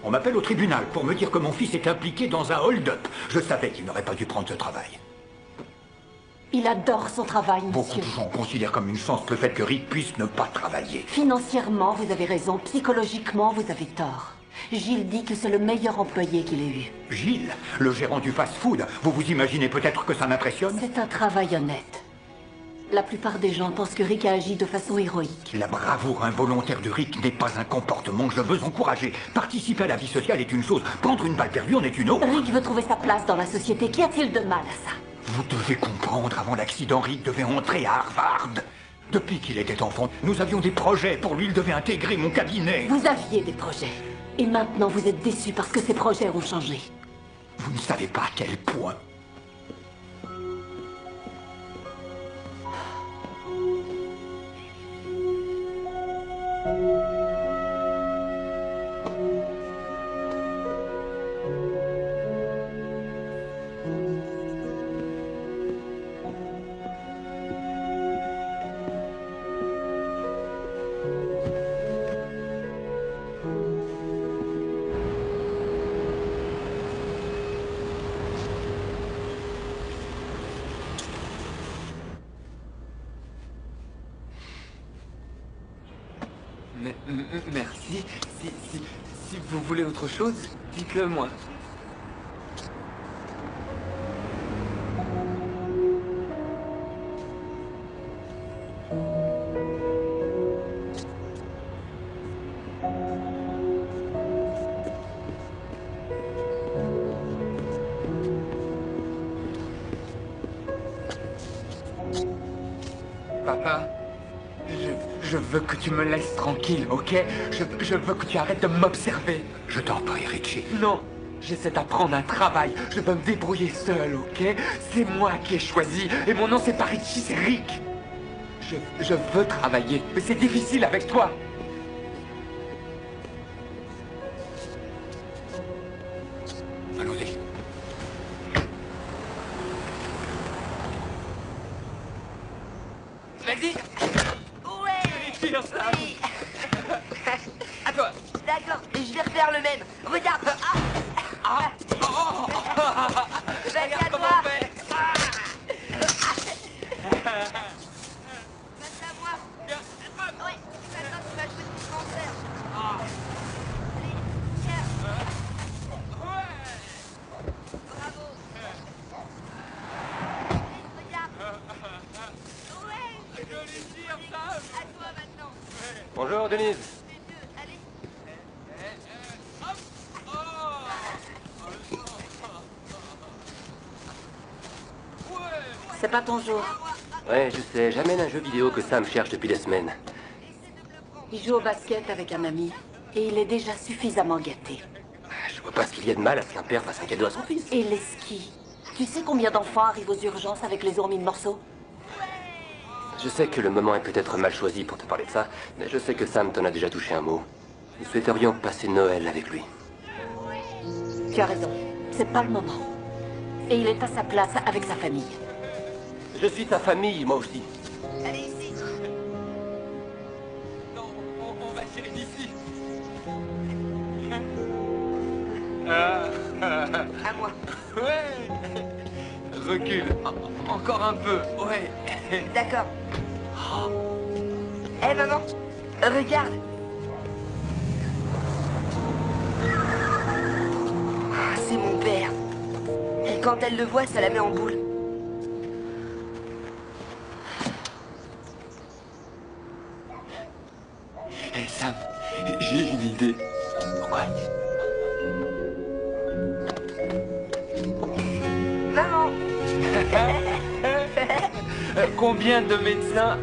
On m'appelle au tribunal pour me dire que mon fils est impliqué dans un hold-up. Je savais qu'il n'aurait pas dû prendre ce travail. Il adore son travail, monsieur. Beaucoup de gens considèrent comme une chance le fait que Rick puisse ne pas travailler. Financièrement, vous avez raison. Psychologiquement, vous avez tort. Gilles dit que c'est le meilleur employé qu'il ait eu. Gilles, le gérant du fast-food, vous vous imaginez peut-être que ça m'impressionne? C'est un travail honnête. La plupart des gens pensent que Rick a agi de façon héroïque. La bravoure involontaire de Rick n'est pas un comportement que je veux encourager. Participer à la vie sociale est une chose, prendre une balle perdue en est une autre. Rick veut trouver sa place dans la société. Qu'y a-t-il de mal à ça? Vous devez comprendre, avant l'accident, Rick devait entrer à Harvard. Depuis qu'il était enfant, nous avions des projets pour lui, il devait intégrer mon cabinet. Vous aviez des projets. Et maintenant, vous êtes déçus parce que ces projets ont changé. Vous ne savez pas à quel point. Merci. Si vous voulez autre chose, dites-le moi. Papa, je veux que tu me laisses tranquille, ok? Je veux que tu arrêtes de m'observer. Je t'en prie, Richie. Non, j'essaie d'apprendre un travail. Je veux me débrouiller seul, ok? C'est moi qui ai choisi. Et mon nom, c'est pas Richie, c'est Rick. Je veux travailler, mais c'est difficile avec toi. Allons-y. Vas-y. Ouais. Tire ça. Oui. À toi. D'accord, je vais refaire le même. Regarde. Ah. Vas-y, à toi. Passe à moi. Oui, maintenant tu vas jouer de dispensaire. Allez, tiens. Bravo. Allez, regarde. Ouais. À toi maintenant. Bonjour, Denise. Allez. C'est pas ton jour. Ouais, je sais, j'amène un jeu vidéo que Sam cherche depuis des semaines. Il joue au basket avec un ami. Et il est déjà suffisamment gâté. Je Je vois pas ce qu'il y a de mal à ce qu'un père fasse un cadeau à son fils. Et les skis. Tu sais combien d'enfants arrivent aux urgences avec les os mis de morceaux? Je sais que le moment est peut-être mal choisi pour te parler de ça, mais je sais que Sam t'en a déjà touché un mot. Nous souhaiterions passer Noël avec lui. Tu as raison. C'est pas le moment. Et il est à sa place avec sa famille. Je suis ta famille, moi aussi. Allez ici. Non, on va essayer d'ici. À moi. Ouais. Recule. Encore un peu. Ouais. D'accord. Hé, maman, regarde. Ah, c'est mon père. Et quand elle le voit, ça la met en boule. Hé Sam, j'ai une idée. Pourquoi? Maman. Combien de médecins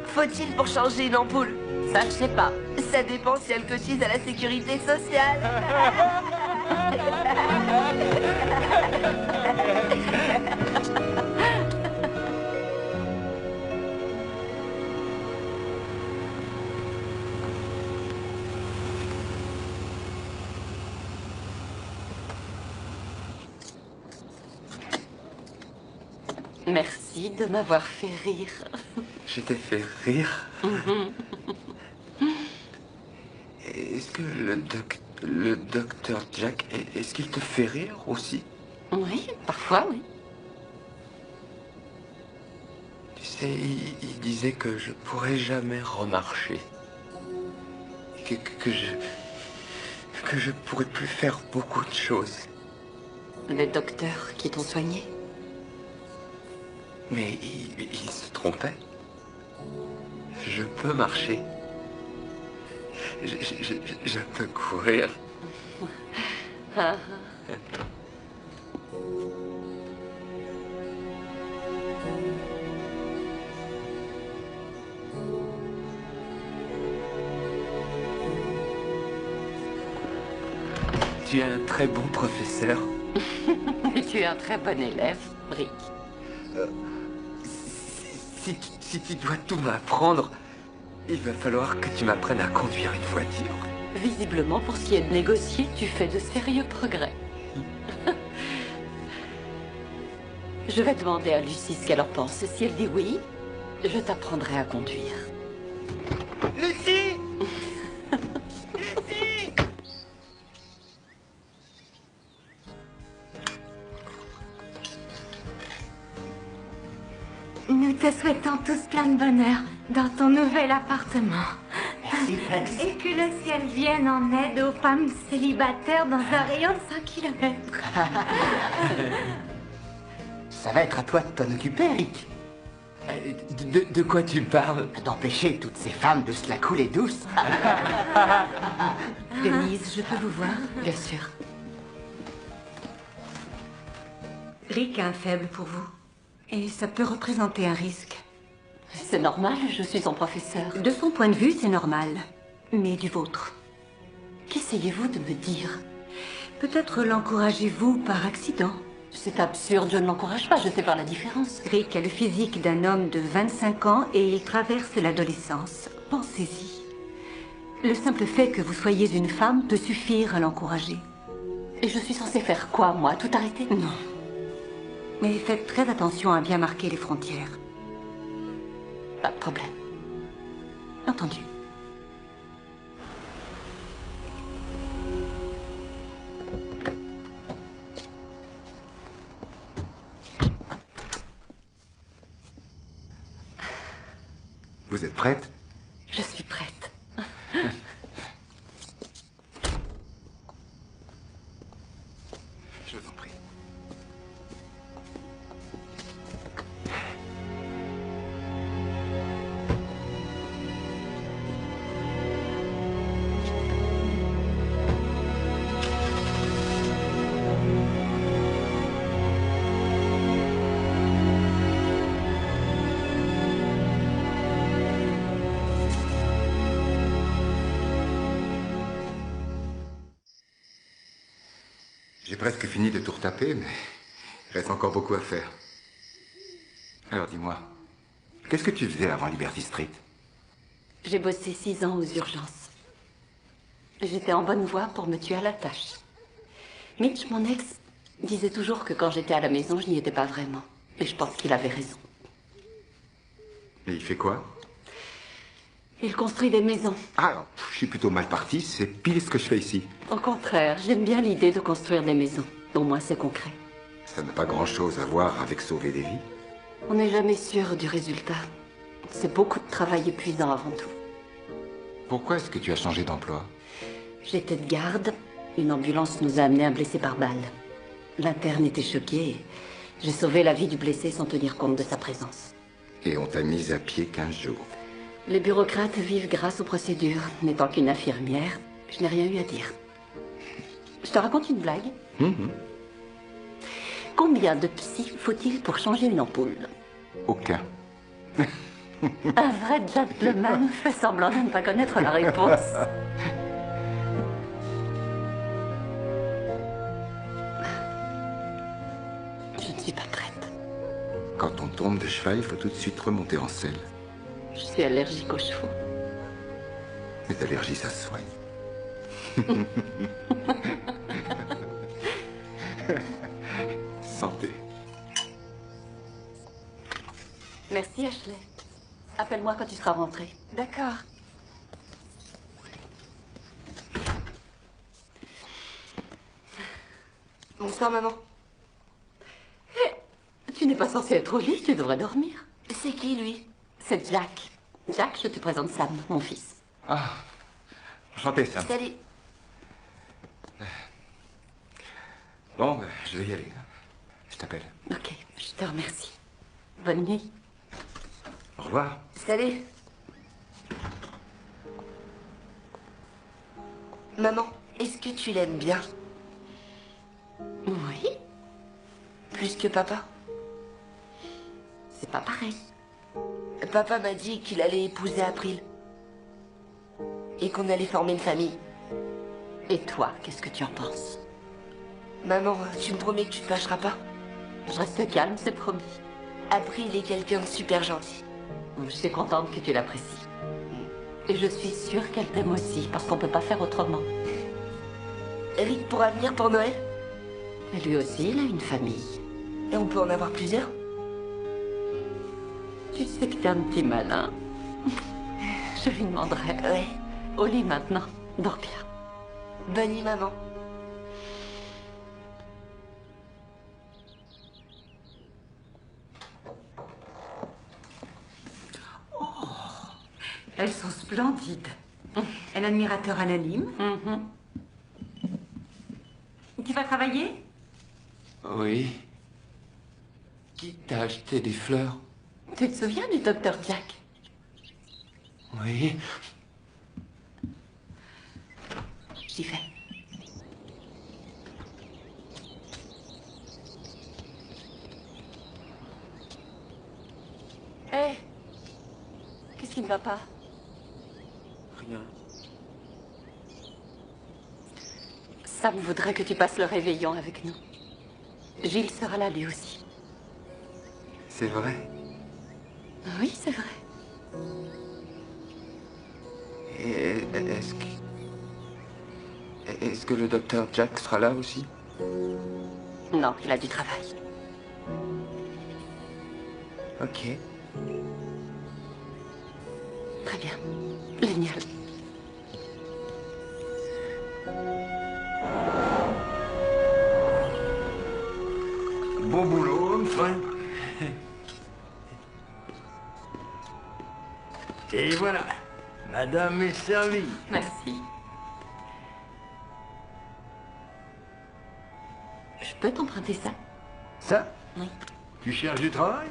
Faut-il pour changer une ampoule? Ça, je sais pas. Ça dépend si elle cotise à la sécurité sociale. Merci de m'avoir fait rire. Je t'ai fait rire. Est-ce que le docteur Jack, est-ce qu'il te fait rire aussi? Oui, parfois, oui. Tu sais, il disait que je pourrais jamais remarcher. Que je pourrais plus faire beaucoup de choses. Les docteurs qui t'ont soigné? Mais il se trompait. Je peux marcher. Je peux courir. Tu es un très bon professeur. Et tu es un très bon élève, Rick. Si tu dois tout m'apprendre, il va falloir que tu m'apprennes à conduire une voiture. Visiblement, pour ce qui est de négocier, tu fais de sérieux progrès. Je vais demander à Lucie ce qu'elle en pense. Si elle dit oui, je t'apprendrai à conduire. Lucie. Lucie. Nous te souhaitons tous plein de bonheur dans ton nouvel appartement. Et que le ciel vienne en aide aux femmes célibataires dans un rayon de 5 kilomètres. Ça va être à toi de t'en occuper, Rick. De quoi tu parles? D'empêcher toutes ces femmes de se la couler douce. Denise, je peux vous voir? Bien sûr. Rick a un faible pour vous. Et ça peut représenter un risque. C'est normal, je suis son professeur. De son point de vue, c'est normal. Mais du vôtre. Qu'essayez-vous de me dire? Peut-être l'encouragez-vous par accident. C'est absurde, je ne l'encourage pas, je sais faire la différence. Rick a le physique d'un homme de 25 ans et il traverse l'adolescence. Pensez-y. Le simple fait que vous soyez une femme peut suffire à l'encourager. Et je suis censée faire quoi, moi? Tout arrêter? Non. Mais faites très attention à bien marquer les frontières. Pas de problème. Entendu. Vous êtes prête? Je suis prête. Je vous en prie. J'ai presque fini de tout retaper, mais il reste encore beaucoup à faire. Alors dis-moi, qu'est-ce que tu faisais avant Liberty Street? J'ai bossé 6 ans aux urgences. J'étais en bonne voie pour me tuer à la tâche. Mitch, mon ex, disait toujours que quand j'étais à la maison, je n'y étais pas vraiment. Et je pense qu'il avait raison. Et il fait quoi? Il construit des maisons. Ah, je suis plutôt mal parti, c'est pile ce que je fais ici. Au contraire, j'aime bien l'idée de construire des maisons. Au moins, c'est concret. Ça n'a pas grand-chose à voir avec sauver des vies. On n'est jamais sûr du résultat. C'est beaucoup de travail épuisant avant tout. Pourquoi est-ce que tu as changé d'emploi? J'étais de garde. Une ambulance nous a amené un blessé par balle. L'interne était choqué. Et j'ai sauvé la vie du blessé sans tenir compte de sa présence. Et on t'a mise à pied 15 jours. Les bureaucrates vivent grâce aux procédures. N'étant qu'une infirmière, je n'ai rien eu à dire. Je te raconte une blague. Combien de psy faut-il pour changer une ampoule? Aucun. Un vrai gentleman fait semblant de ne pas connaître la réponse. Je ne suis pas prête. Quand on tombe de cheval, il faut tout de suite remonter en selle. Je suis allergique aux chevaux. Les allergies, ça se soigne. Santé. Merci, Ashley. Appelle-moi quand tu seras rentrée. D'accord. Bonsoir, maman. Tu n'es pas censée être au lit, tu devrais dormir. C'est qui, lui? C'est Jack. Jack, je te présente Sam, mon fils. Ah, enchanté, Sam. Salut. Bon, je vais y aller. Je t'appelle. Ok, je te remercie. Bonne nuit. Au revoir. Salut. Maman, est-ce que tu l'aimes bien? Oui. Plus que papa? C'est pas pareil. Papa m'a dit qu'il allait épouser April. Et qu'on allait former une famille. Et toi, qu'est-ce que tu en penses? Maman, tu me promets que tu te fâcheras pas? Je reste calme, c'est promis. April est quelqu'un de super gentil. Je suis contente que tu l'apprécies. Et je suis sûre qu'elle t'aime aussi, parce qu'on peut pas faire autrement. Rick pourra venir pour Noël? Et lui aussi, il a une famille. Et on peut en avoir plusieurs? Tu sais que t'es un petit malin. Je lui demanderai. Ouais. Au lit maintenant. Dors bien. Bonne nuit, maman. Elles sont splendides. Un admirateur anonyme. Tu vas travailler? Oui. Qui t'a acheté des fleurs? Tu te souviens du docteur Jack? Oui. J'y vais. Hé! Qu'est-ce qui ne va pas? Rien. Sam voudrait que tu passes le réveillon avec nous. Gilles sera là lui aussi. C'est vrai. Oui, c'est vrai. Et est-ce que le docteur Jack sera là aussi? Non, il a du travail. Ok. Très bien. Génial. Bon boulot, Antoine. Et voilà, madame est servie. Merci. Je peux t'emprunter ça? Ça? Oui. Tu cherches du travail?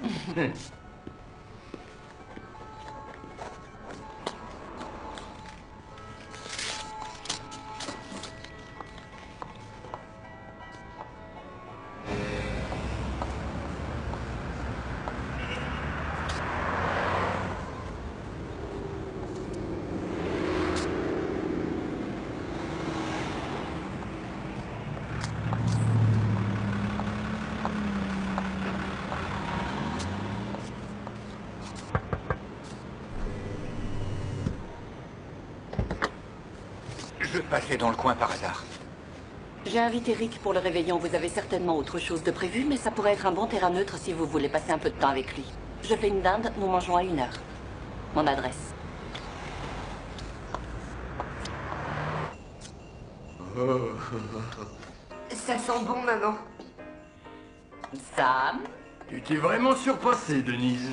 passé dans le coin par hasard. J'ai invité Rick pour le réveillon. Vous avez certainement autre chose de prévu, mais ça pourrait être un bon terrain neutre si vous voulez passer un peu de temps avec lui. Je fais une dinde, nous mangeons à 1h. Mon adresse. Ça sent bon, maman. Sam? Tu t'es vraiment surpassée, Denise.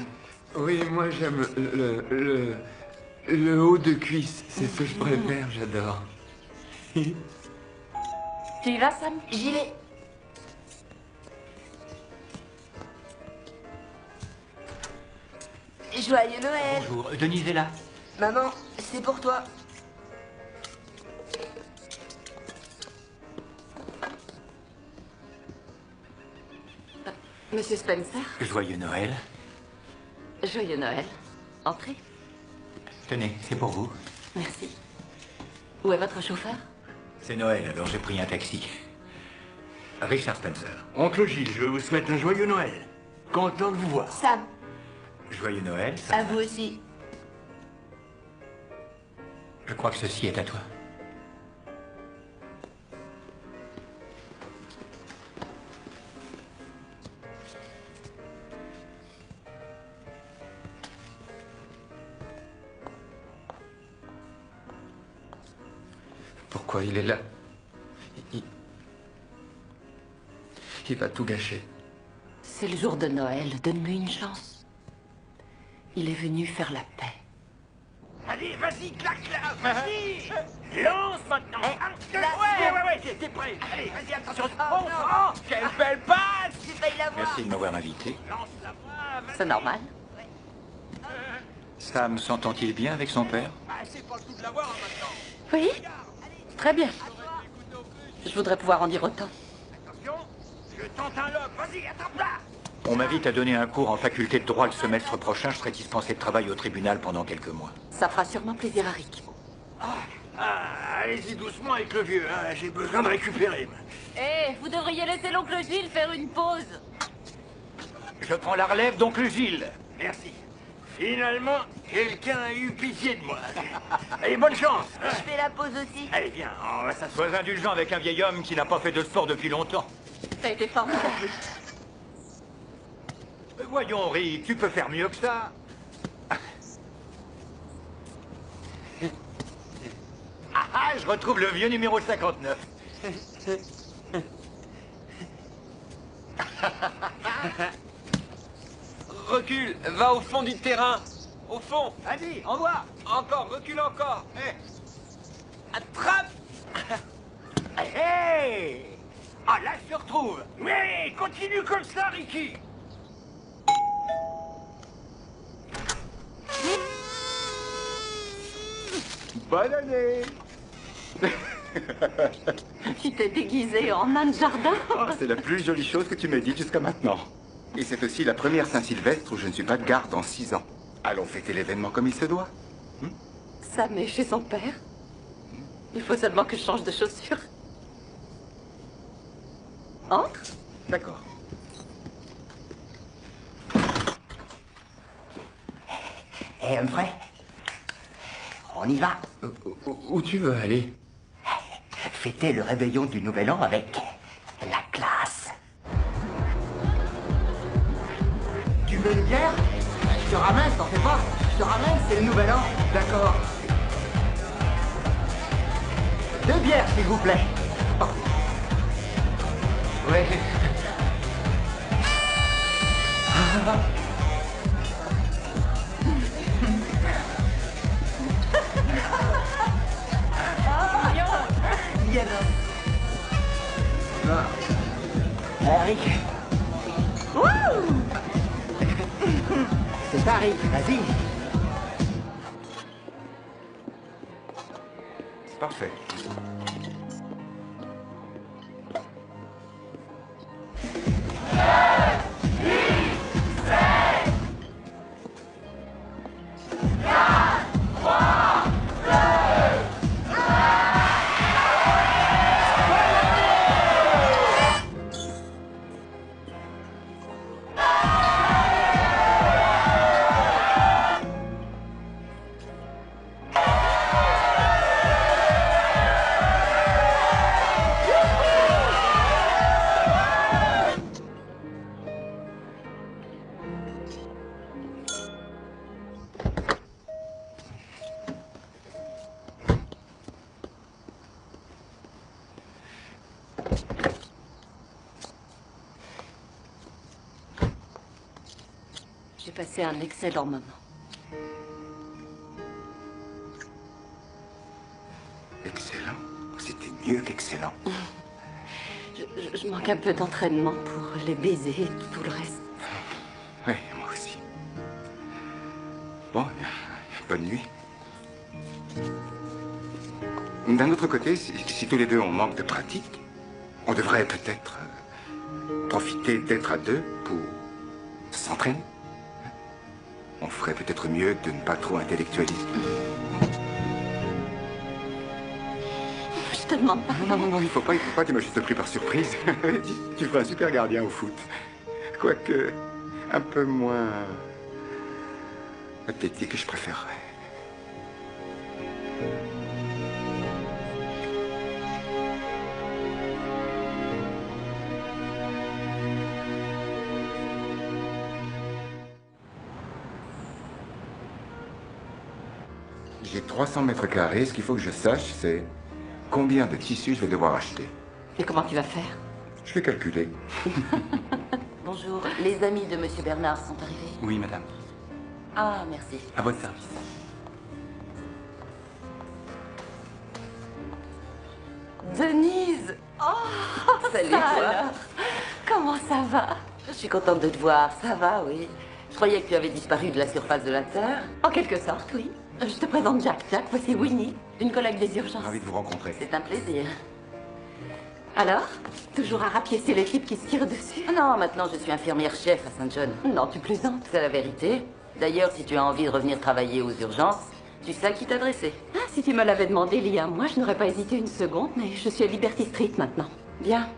Oui, moi j'aime le haut de cuisse. C'est ce que je préfère, j'adore. Tu y vas, Sam? J'y vais. Joyeux Noël. Bonjour, Denise est là. Maman, c'est pour toi. Monsieur Spencer? Joyeux Noël. Joyeux Noël. Entrez. Tenez, c'est pour vous. Merci. Où est votre chauffeur? C'est Noël, alors j'ai pris un taxi. Richard Spencer. Oncle Gilles, je vous souhaite un joyeux Noël. Content de vous voir. Sam, Joyeux Noël. à vous aussi. Je crois que ceci est à toi. Pourquoi il est là? Il va tout gâcher. C'est le jour de Noël. Donne-lui une chance. Il est venu faire la paix. Allez, vas-y, claque-la, vas-y. Lance maintenant. Ouais, t'es prêt. Allez, vas-y, attention. Oh, quelle belle passe. J'ai failli la voir. Merci de m'avoir invité. C'est normal. Sam s'entend-il bien avec son père? C'est pas le tout de la voir maintenant. Oui? Très bien. Je voudrais pouvoir en dire autant. Attention, je tente un lobe. Vas-y, attrape-la. On m'invite à donner un cours en faculté de droit le semestre prochain. Je serai dispensé de travail au tribunal pendant quelques mois. Ça fera sûrement plaisir à Rick. Allez-y doucement avec le vieux, hein. J'ai besoin de récupérer. Eh, vous devriez laisser l'oncle Gilles faire une pause. Je prends la relève d'oncle Gilles. Merci. Finalement, quelqu'un a eu pitié de moi. Allez, bonne chance. Je fais la pause aussi. Allez, viens, on va s'asseoir. Sois indulgent avec un vieil homme qui n'a pas fait de sport depuis longtemps. T'as été formidable. Voyons, Rick, tu peux faire mieux que ça. Ah, je retrouve le vieux numéro 59. Recule, va au fond du terrain. Au fond. Vas-y, envoie. Encore, recule encore. Attrape. Hey. Ah, là, je te retrouve. Mais continue comme ça, Ricky. Bonne année. Tu t'es déguisé en nain de jardin? Oh, c'est la plus jolie chose que tu m'aies dite jusqu'à maintenant. Et c'est aussi la première Saint-Sylvestre où je ne suis pas de garde en 6 ans. Allons fêter l'événement comme il se doit. Sam est chez son père. Il faut seulement que je change de chaussures. Entre. D'accord. Eh, Humphrey, on y va. Où tu veux aller? Fêter le réveillon du Nouvel An avec la classe. Tu veux une bière? Je te ramène, t'en fais pas. Je te ramène, c'est le Nouvel An. D'accord. 2 bières, s'il vous plaît. Oh. Ouais. Rick. C'est ça, Rick. Vas-y. Parfait. J'ai passé un excellent moment. Excellent. C'était mieux qu'excellent. Je manque un peu d'entraînement pour les baisers et tout le reste. Oui, moi aussi. Bon, bonne nuit. D'un autre côté, si tous les deux on manque de pratique, on devrait peut-être profiter d'être à deux pour s'entraîner. On ferait peut-être mieux de ne pas trop intellectualiser. Je te demande pas. Non, il faut pas, tu m'as juste pris par surprise. Tu ferais un super gardien au foot. Quoique, un peu moins athlétique, je préférerais. J'ai 300 mètres carrés. Ce qu'il faut que je sache, c'est combien de tissus je vais devoir acheter. Et comment tu vas faire? Je vais calculer. Bonjour, les amis de Monsieur Bernard sont arrivés. Oui, madame. Ah, merci. À votre service. Denise! Oh, salut toi. Alors. Comment ça va? Je suis contente de te voir, ça va, oui. Je croyais que tu avais disparu de la surface de la Terre. En quelque sorte, oui. Je te présente Jack. Jack, voici Winnie, une collègue des urgences. Ravi de vous rencontrer. C'est un plaisir. Alors? Toujours à rapiécer l'équipe qui se tire dessus? Non, maintenant je suis infirmière-chef à Saint-John. Non, tu plaisantes. C'est la vérité. D'ailleurs, si tu as envie de revenir travailler aux urgences, tu sais à qui t'adresser. Ah, si tu me l'avais demandé il y a un mois, je n'aurais pas hésité une seconde, mais je suis à Liberty Street maintenant. Bien.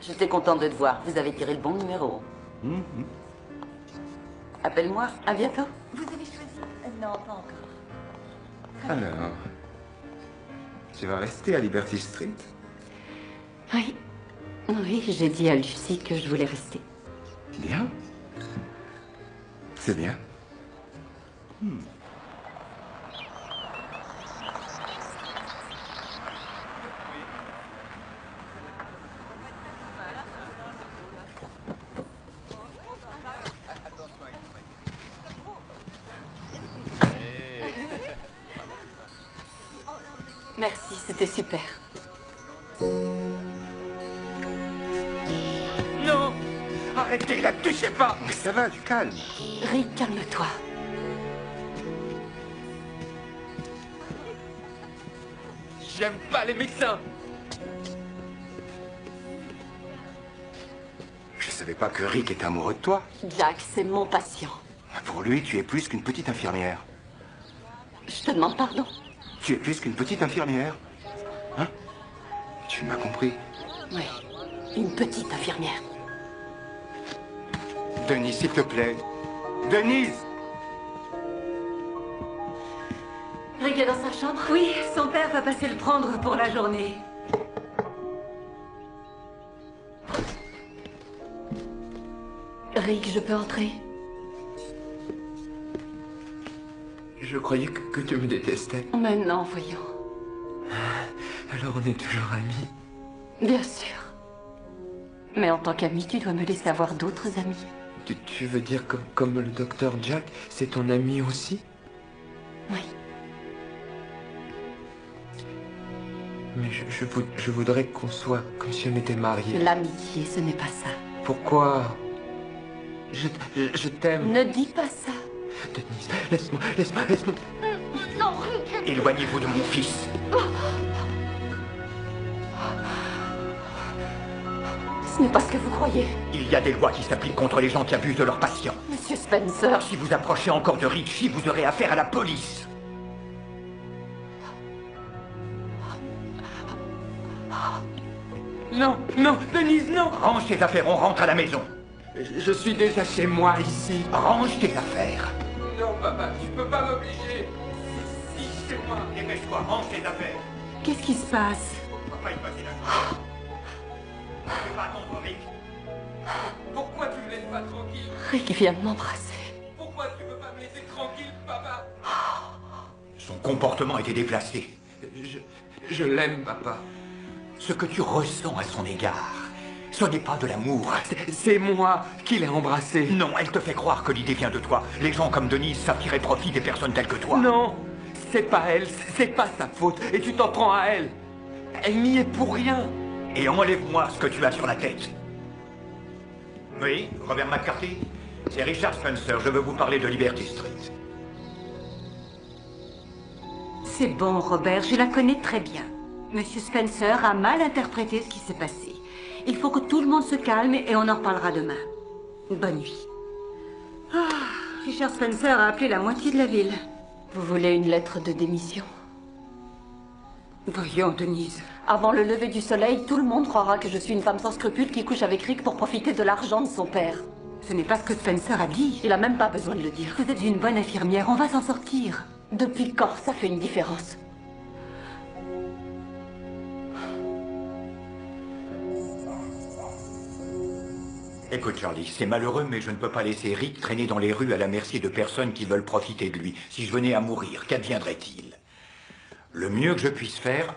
J'étais contente de te voir. Vous avez tiré le bon numéro. Appelle-moi. À bientôt. Vous avez choisi? Non, pas encore. Alors, tu vas rester à Liberty Street? Oui. Oui, j'ai dit à Lucie que je voulais rester. Bien. C'est bien. Merci, c'était super. Non! Arrêtez, la touchez pas! Mais ça va, du calme. Rick, calme-toi. J'aime pas les médecins. Je savais pas que Rick était amoureux de toi. Jack, c'est mon patient. Pour lui, tu es plus qu'une petite infirmière. Je te demande pardon. Tu es plus qu'une petite infirmière. Hein? Tu m'as compris. Oui, une petite infirmière. Denise, s'il te plaît. Denise! Rick est dans sa chambre? Oui, son père va passer le prendre pour la journée. Rick, je peux entrer? Je croyais que tu me détestais. Mais non, voyons. Alors on est toujours amis. Bien sûr. Mais en tant qu'ami, tu dois me laisser avoir d'autres amis. Tu veux dire comme le docteur Jack, c'est ton ami aussi? Oui. Mais je voudrais qu'on soit comme si on était mariés. L'amitié, ce n'est pas ça. Pourquoi? Je t'aime. Ne dis pas ça. Denise, laisse-moi. Non, Rick. Éloignez-vous de mon fils. Ce n'est pas ce que vous croyez. Il y a des lois qui s'appliquent contre les gens qui abusent de leurs patients. Monsieur Spencer. Si vous approchez encore de Richie, vous aurez affaire à la police. Non, Denise, non. Range tes affaires, on rentre à la maison. Je suis déjà chez moi ici. Range tes affaires. Non, papa, tu peux pas m'obliger. Si, chez moi. Dépêche-toi, range tes affaires. Qu'est-ce qui se passe? On va pas y passer la journée. Ne fais pas attendre Rick. Pourquoi tu me laisses pas tranquille? Rick vient de m'embrasser. Pourquoi tu veux pas me laisser tranquille, papa? Son comportement était déplacé. Je l'aime, papa. Ce que tu ressens à son égard, Ce n'est pas de l'amour. C'est moi qui l'ai embrassée. Non, elle te fait croire que l'idée vient de toi. Les gens comme Denise savent tirer profit des personnes telles que toi. Non, c'est pas elle, c'est pas sa faute. Et tu t'en prends à elle. Elle n'y est pour rien. Et enlève-moi ce que tu as sur la tête. Oui, Robert McCarthy? C'est Richard Spencer, je veux vous parler de Liberty Street. C'est bon, Robert, je la connais très bien. Monsieur Spencer a mal interprété ce qui s'est passé. Il faut que tout le monde se calme et on en reparlera demain. Bonne nuit. Ah, Richard Spencer a appelé la moitié de la ville. Vous voulez une lettre de démission? Voyons, Denise. Avant le lever du soleil, tout le monde croira que je suis une femme sans scrupules qui couche avec Rick pour profiter de l'argent de son père. Ce n'est pas ce que Spencer a dit. Il a même pas besoin de le dire. Vous êtes une bonne infirmière, on va s'en sortir. Depuis quand ça fait une différence? Écoute, Charlie, c'est malheureux, mais je ne peux pas laisser Rick traîner dans les rues à la merci de personnes qui veulent profiter de lui. Si je venais à mourir, qu'adviendrait-il? Le mieux que je puisse faire,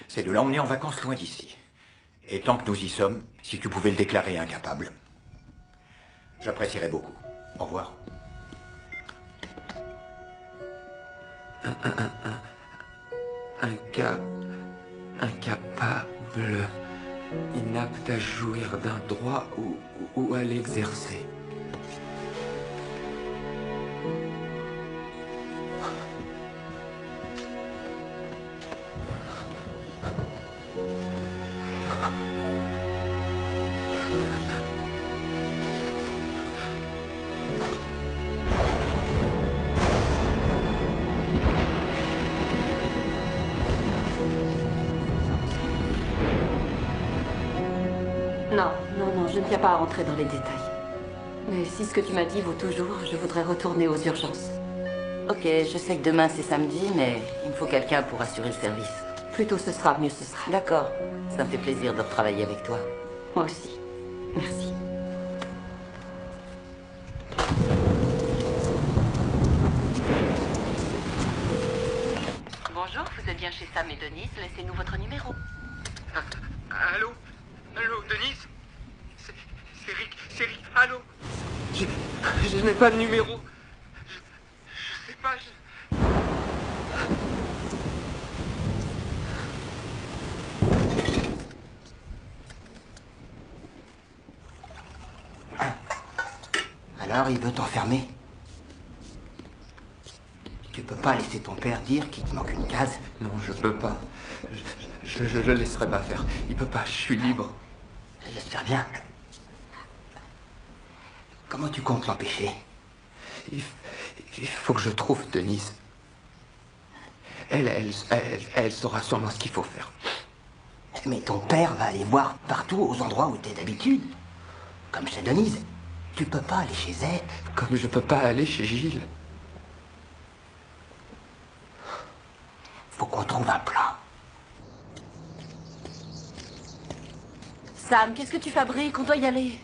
c'est de l'emmener en vacances loin d'ici. Et tant que nous y sommes, si tu pouvais le déclarer incapable, j'apprécierais beaucoup. Au revoir. Incapable, inapte à jouir d'un droit ou à l'exercer. Non, je ne tiens pas à rentrer dans les détails. Mais si ce que tu m'as dit vaut toujours, je voudrais retourner aux urgences. Ok, je sais que demain c'est samedi, mais il me faut quelqu'un pour assurer le service. Plus tôt ce sera, mieux ce sera. D'accord, ça me fait plaisir de retravailler avec toi. Moi aussi. Merci. Bonjour, vous êtes bien chez Sam et Denise, laissez-nous votre numéro. Allô? Allô, Denise? C'est Rick, allô? Je n'ai pas de numéro. Je sais pas, Alors, il veut t'enfermer? Tu peux pas laisser ton père dire qu'il te manque une case? Non, je peux pas. Je le laisserai pas faire. Il peut pas, je suis libre. J'espère bien. Comment tu comptes l'empêcher? Il faut que je trouve Denise. Elle saura sûrement ce qu'il faut faire. Mais ton père va aller voir partout aux endroits où t'es d'habitude. Comme chez Denise. Tu peux pas aller chez elle. Comme je peux pas aller chez Gilles. Faut qu'on trouve un plan. Sam, qu'est-ce que tu fabriques? On doit y aller.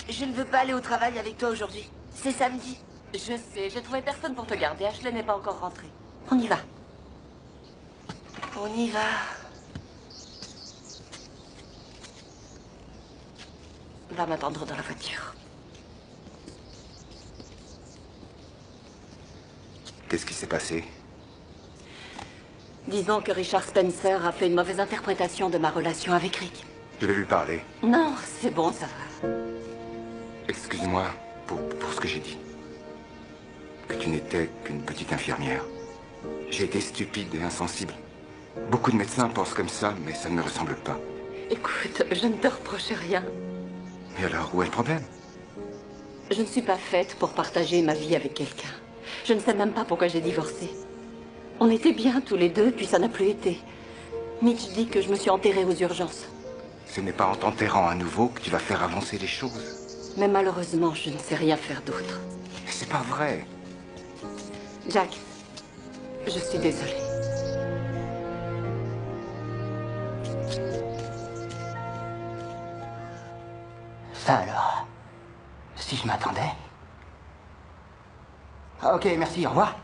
Je ne veux pas aller au travail avec toi aujourd'hui. C'est samedi. Je sais, j'ai trouvé personne pour te garder. Ashley n'est pas encore rentrée. On y va. On y va. Va m'attendre dans la voiture. Qu'est-ce qui s'est passé? Disons que Richard Spencer a fait une mauvaise interprétation de ma relation avec Rick. Je vais lui parler. Non, c'est bon, ça va. Excuse-moi pour ce que j'ai dit. Que tu n'étais qu'une petite infirmière. J'ai été stupide et insensible. Beaucoup de médecins pensent comme ça, mais ça ne me ressemble pas. Écoute, je ne te reproche rien. Et alors, où est le problème? Je ne suis pas faite pour partager ma vie avec quelqu'un. Je ne sais même pas pourquoi j'ai divorcé. On était bien tous les deux, puis ça n'a plus été. Mitch dit que je me suis enterrée aux urgences. Ce n'est pas en t'enterrant à nouveau que tu vas faire avancer les choses. Mais malheureusement, je ne sais rien faire d'autre. C'est pas vrai. Jack, je suis désolée. Ça alors, si je m'attendais. Ah, ok, merci, au revoir.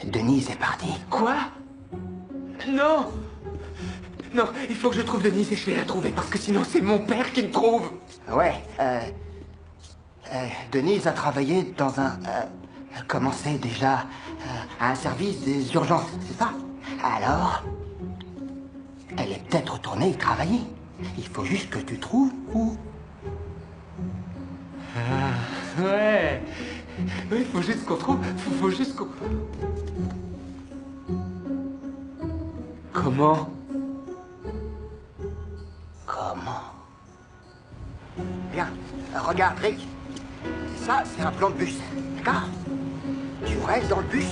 Denise est partie. Quoi? Non! Non, il faut que je trouve Denise et je vais la trouver parce que sinon c'est mon père qui me trouve. Ouais, Denise a travaillé dans un... comment c'est déjà un service des urgences, c'est ça? Alors, elle est peut-être retournée y travailler. Il faut juste que tu trouves où. Ah, ouais. Oui, il faut juste qu'on trouve... Faut juste qu'on... Comment? Comment? Bien, regarde, Rick. Ça, c'est un plan de bus, d'accord? Tu restes dans le bus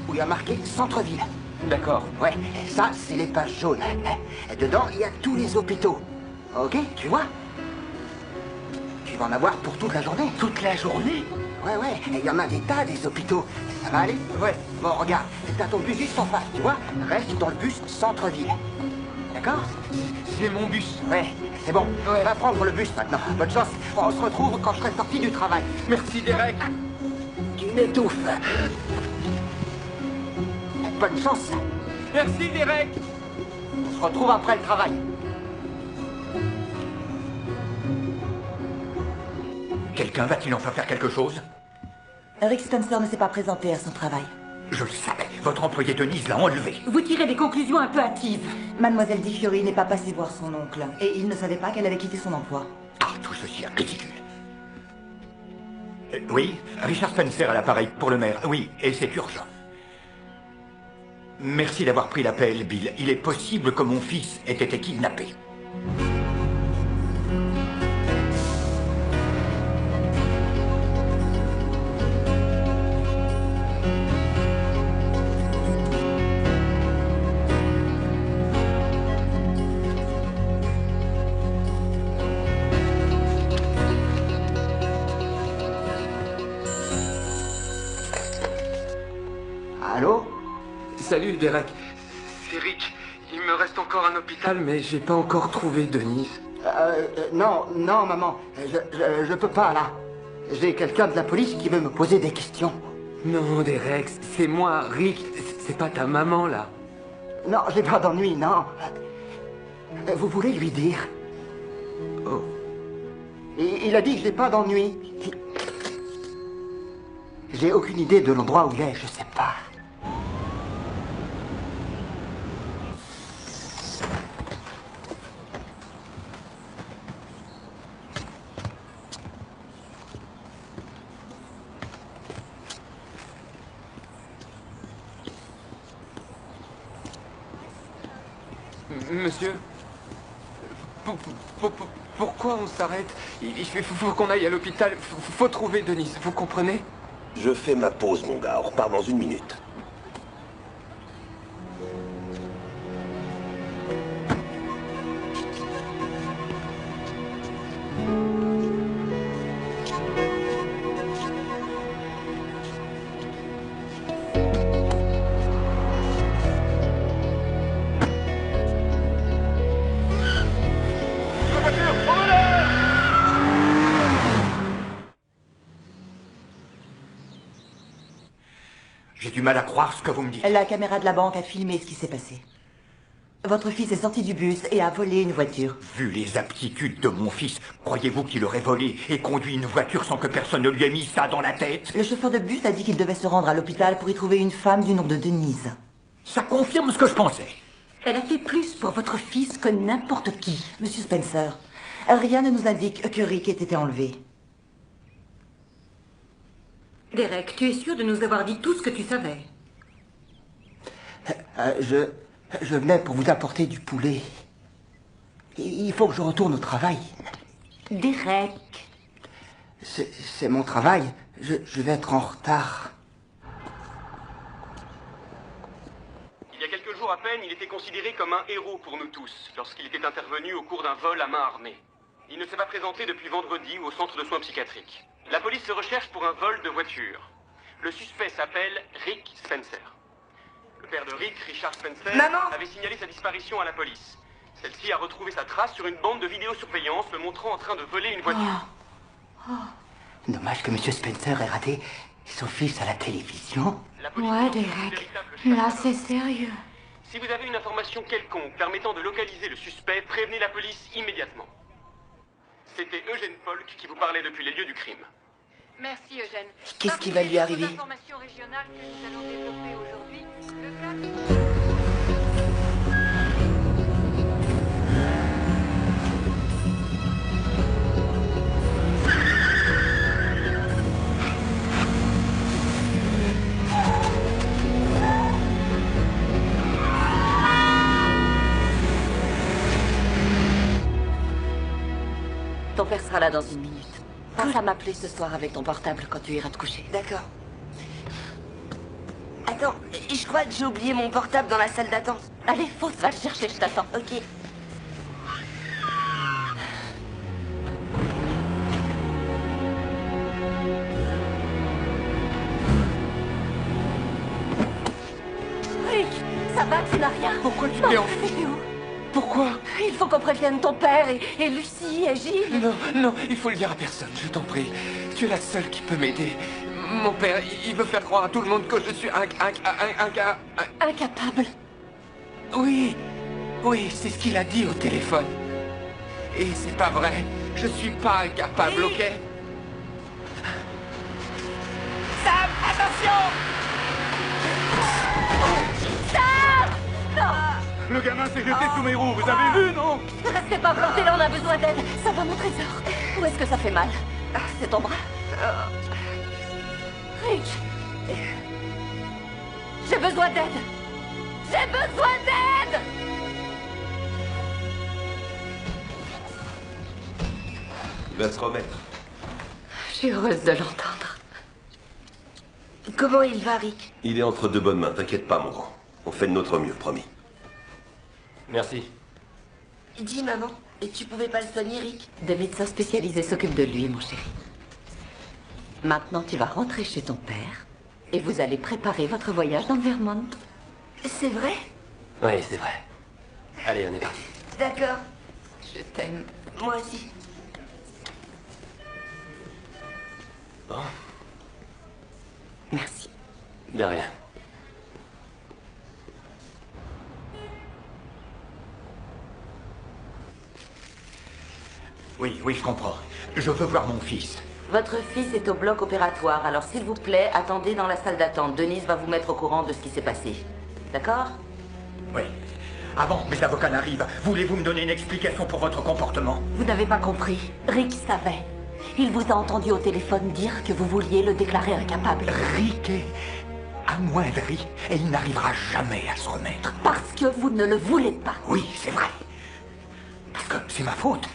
où il y a marqué centre-ville. D'accord. Ouais, ça, c'est les pages jaunes. Et dedans, il y a tous les hôpitaux. Ok, tu vois? Tu vas en avoir pour toute la journée. Toute la journée? Ouais, et il y en a des tas, des hôpitaux. Ça va aller? Ouais. Bon, regarde, t'as ton bus juste en face, tu vois? Reste dans le bus centre-ville. D'accord? C'est mon bus. Ouais, c'est bon. Ouais. Va prendre le bus maintenant. Bonne chance. On se retrouve quand je serai sorti du travail. Merci, Derek. Tu m'étouffes. Bonne chance. Merci, Derek. On se retrouve après le travail. Quelqu'un va-t-il enfin faire quelque chose? Rick Spencer ne s'est pas présenté à son travail. Je le savais. Votre employé Denise l'a enlevé. Vous tirez des conclusions un peu hâtives. Mademoiselle Di Fiori n'est pas passée voir son oncle. Et il ne savait pas qu'elle avait quitté son emploi. Ah, tout ceci est ridicule. Oui, Richard Spencer à l'appareil pour le maire. Oui, et c'est urgent. Merci d'avoir pris l'appel, Bill. Il est possible que mon fils ait été kidnappé. Allô? Salut, Derek. C'est Rick. Il me reste encore un hôpital, mais j'ai pas encore trouvé Denise. Non, maman. Je peux pas, là. J'ai quelqu'un de la police qui veut me poser des questions. Non, Derek, c'est moi, Rick. C'est pas ta maman, là. Non, j'ai pas d'ennui, non. Vous voulez lui dire? Oh. Il a dit que j'ai pas d'ennui. J'ai aucune idée de l'endroit où il est, je sais pas. Monsieur, pourquoi on s'arrête? Il faut qu'on aille à l'hôpital. Faut trouver Denise, vous comprenez? Je fais ma pause, mon gars. On repart dans 1 minute. J'ai du mal à croire ce que vous me dites. La caméra de la banque a filmé ce qui s'est passé. Votre fils est sorti du bus et a volé une voiture. Vu les aptitudes de mon fils, croyez-vous qu'il aurait volé et conduit une voiture sans que personne ne lui ait mis ça dans la tête? Le chauffeur de bus a dit qu'il devait se rendre à l'hôpital pour y trouver une femme du nom de Denise. Ça confirme ce que je pensais. Elle a fait plus pour votre fils que n'importe qui. Monsieur Spencer, rien ne nous indique que Rick ait été enlevé. Derek, tu es sûr de nous avoir dit tout ce que tu savais? Je venais pour vous apporter du poulet. Il faut que je retourne au travail. Derek. C'est mon travail. Je vais être en retard. Il y a quelques jours à peine, il était considéré comme un héros pour nous tous, lorsqu'il était intervenu au cours d'un vol à main armée. Il ne s'est pas présenté depuis vendredi au centre de soins psychiatriques. La police le recherche pour un vol de voiture. Le suspect s'appelle Rick Spencer. Le père de Rick, Richard Spencer, avait signalé sa disparition à la police. Celle-ci a retrouvé sa trace sur une bande de vidéosurveillance le montrant en train de voler une voiture. Dommage que M. Spencer ait raté son fils à la télévision. Ouais, Derek. Là, c'est sérieux. Si vous avez une information quelconque permettant de localiser le suspect, prévenez la police immédiatement. C'était Eugène Polk qui vous parlait depuis les lieux du crime. Merci Eugène. Qu'est-ce qui va lui arriver? Informations régionales que nous allons développer aujourd'hui. Le cas... Ton père sera là dans une minute. Pense à m'appeler ce soir avec ton portable quand tu iras te coucher. D'accord. Attends, je crois que j'ai oublié mon portable dans la salle d'attente. Allez, fonce, va le chercher, je t'attends. Ok. Rick, ça va, tu n'as rien? Pourquoi tu t'es enfui? T'es où? Pourquoi? Il faut qu'on prévienne ton père et Lucie et Gilles. Non, non, il faut le dire à personne, je t'en prie. Tu es la seule qui peut m'aider. Mon père, il veut faire croire à tout le monde que je suis incapable. Oui, oui, c'est ce qu'il a dit au téléphone. Et c'est pas vrai. Je suis pas incapable, oui. ok? Sam, attention! Sam! Non! Le gamin s'est jeté sous mes roues, vous avez vu, non? Restez pas plantés là, on a besoin d'aide. Ça va, mon trésor. Où est-ce que ça fait mal? C'est ton bras? Rick! J'ai besoin d'aide! J'ai besoin d'aide! Il va se remettre. Je suis heureuse de l'entendre. Comment il va, Rick? Il est entre de bonnes mains, t'inquiète pas, mon grand. On fait de notre mieux, promis. Merci. Dis, maman, et tu pouvais pas le soigner, Rick? Des médecins spécialisés s'occupent de lui, mon chéri. Maintenant, tu vas rentrer chez ton père et vous allez préparer votre voyage dans le Vermont. C'est vrai? Oui, c'est vrai. Allez, on est parti. D'accord. Je t'aime. Moi aussi. Bon. Merci. De rien. Oui, oui, je comprends. Je veux voir mon fils. Votre fils est au bloc opératoire, alors s'il vous plaît, attendez dans la salle d'attente. Denise va vous mettre au courant de ce qui s'est passé. D'accord? Oui. Avant que mes avocats n'arrivent, voulez-vous me donner une explication pour votre comportement? Vous n'avez pas compris. Rick savait. Il vous a entendu au téléphone dire que vous vouliez le déclarer incapable. Rick est amoindri et il n'arrivera jamais à se remettre. Parce que vous ne le voulez pas. Oui, c'est vrai. Parce que c'est ma faute.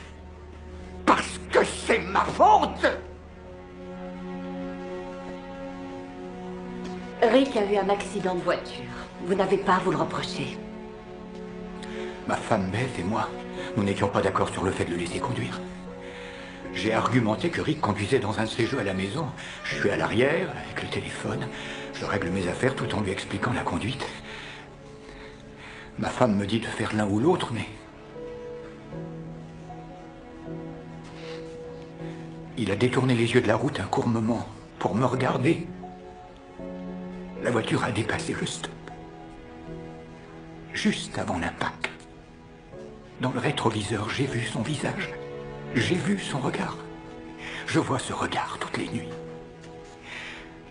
Parce que c'est ma faute! Rick a eu un accident de voiture. Vous n'avez pas à vous le reprocher. Ma femme Beth et moi, nous n'étions pas d'accord sur le fait de le laisser conduire. J'ai argumenté que Rick conduisait dans un de ses jeux à la maison. Je suis à l'arrière, avec le téléphone. Je règle mes affaires tout en lui expliquant la conduite. Ma femme me dit de faire l'un ou l'autre, mais... Il a détourné les yeux de la route un court moment pour me regarder. La voiture a dépassé le stop. Juste avant l'impact. Dans le rétroviseur, j'ai vu son visage. J'ai vu son regard. Je vois ce regard toutes les nuits.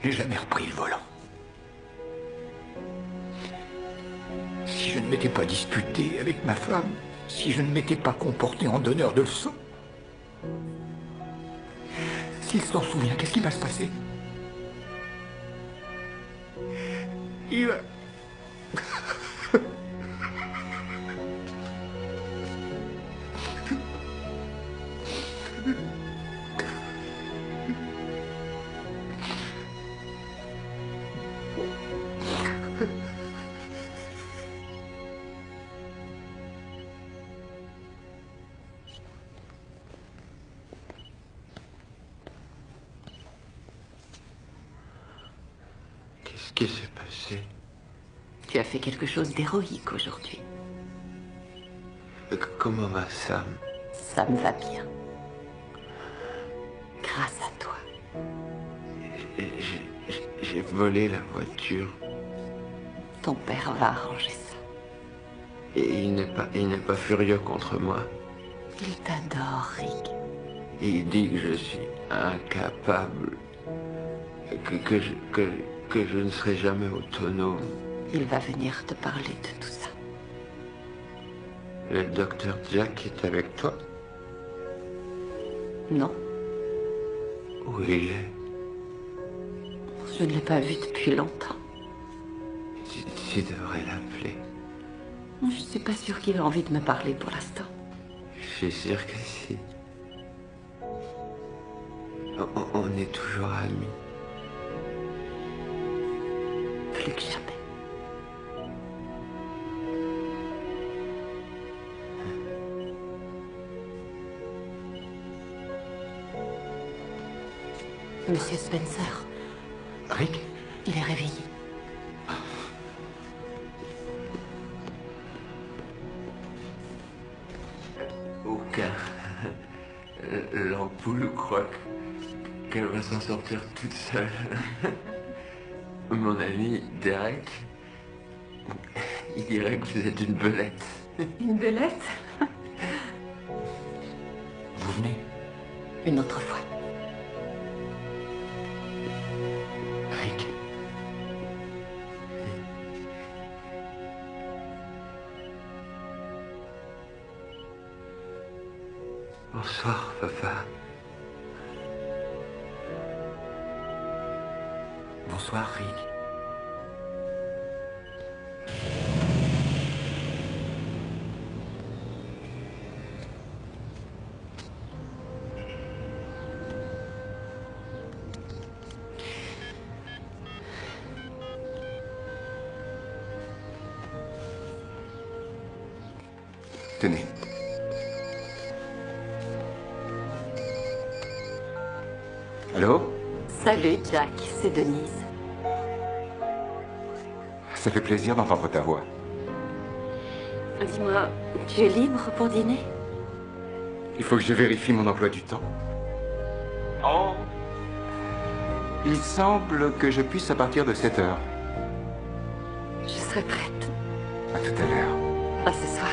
Je n'ai jamais repris le volant. Si je ne m'étais pas disputé avec ma femme, si je ne m'étais pas comporté en donneur de leçons, s'il s'en souvient, qu'est-ce qui va se passer? Il va... Qu'est-ce qui s'est passé? Tu as fait quelque chose d'héroïque aujourd'hui. Comment va Sam? Sam va bien. Grâce à toi. J'ai volé la voiture. Ton père va arranger ça. Et il n'est pas furieux contre moi. Il t'adore, Rick. Il dit que je suis incapable, que je ne serai jamais autonome. Il va venir te parler de tout ça. Le docteur Jack est avec toi? Non. Où il est? Je ne l'ai pas vu depuis longtemps. Tu devrais l'appeler. Je ne suis pas sûre qu'il a envie de me parler pour l'instant. Je suis sûr que si. On est toujours amis. Plus que jamais. Monsieur Spencer. Rick? Il est réveillé. Aucun. L'ampoule croit qu'elle va s'en sortir toute seule. Mon ami Derek, il dirait que vous êtes une belette. Une belette? Vous venez? Une autre fois. Rick. Bonsoir, papa. Bonsoir, Rick. Tenez. Allô? Salut, Jack, c'est Denise. Ça fait plaisir d'entendre ta voix. Dis-moi, tu es libre pour dîner? Il faut que je vérifie mon emploi du temps. Oh. Il semble que je puisse à partir de 7 heures. Je serai prête. À tout à l'heure. À ce soir.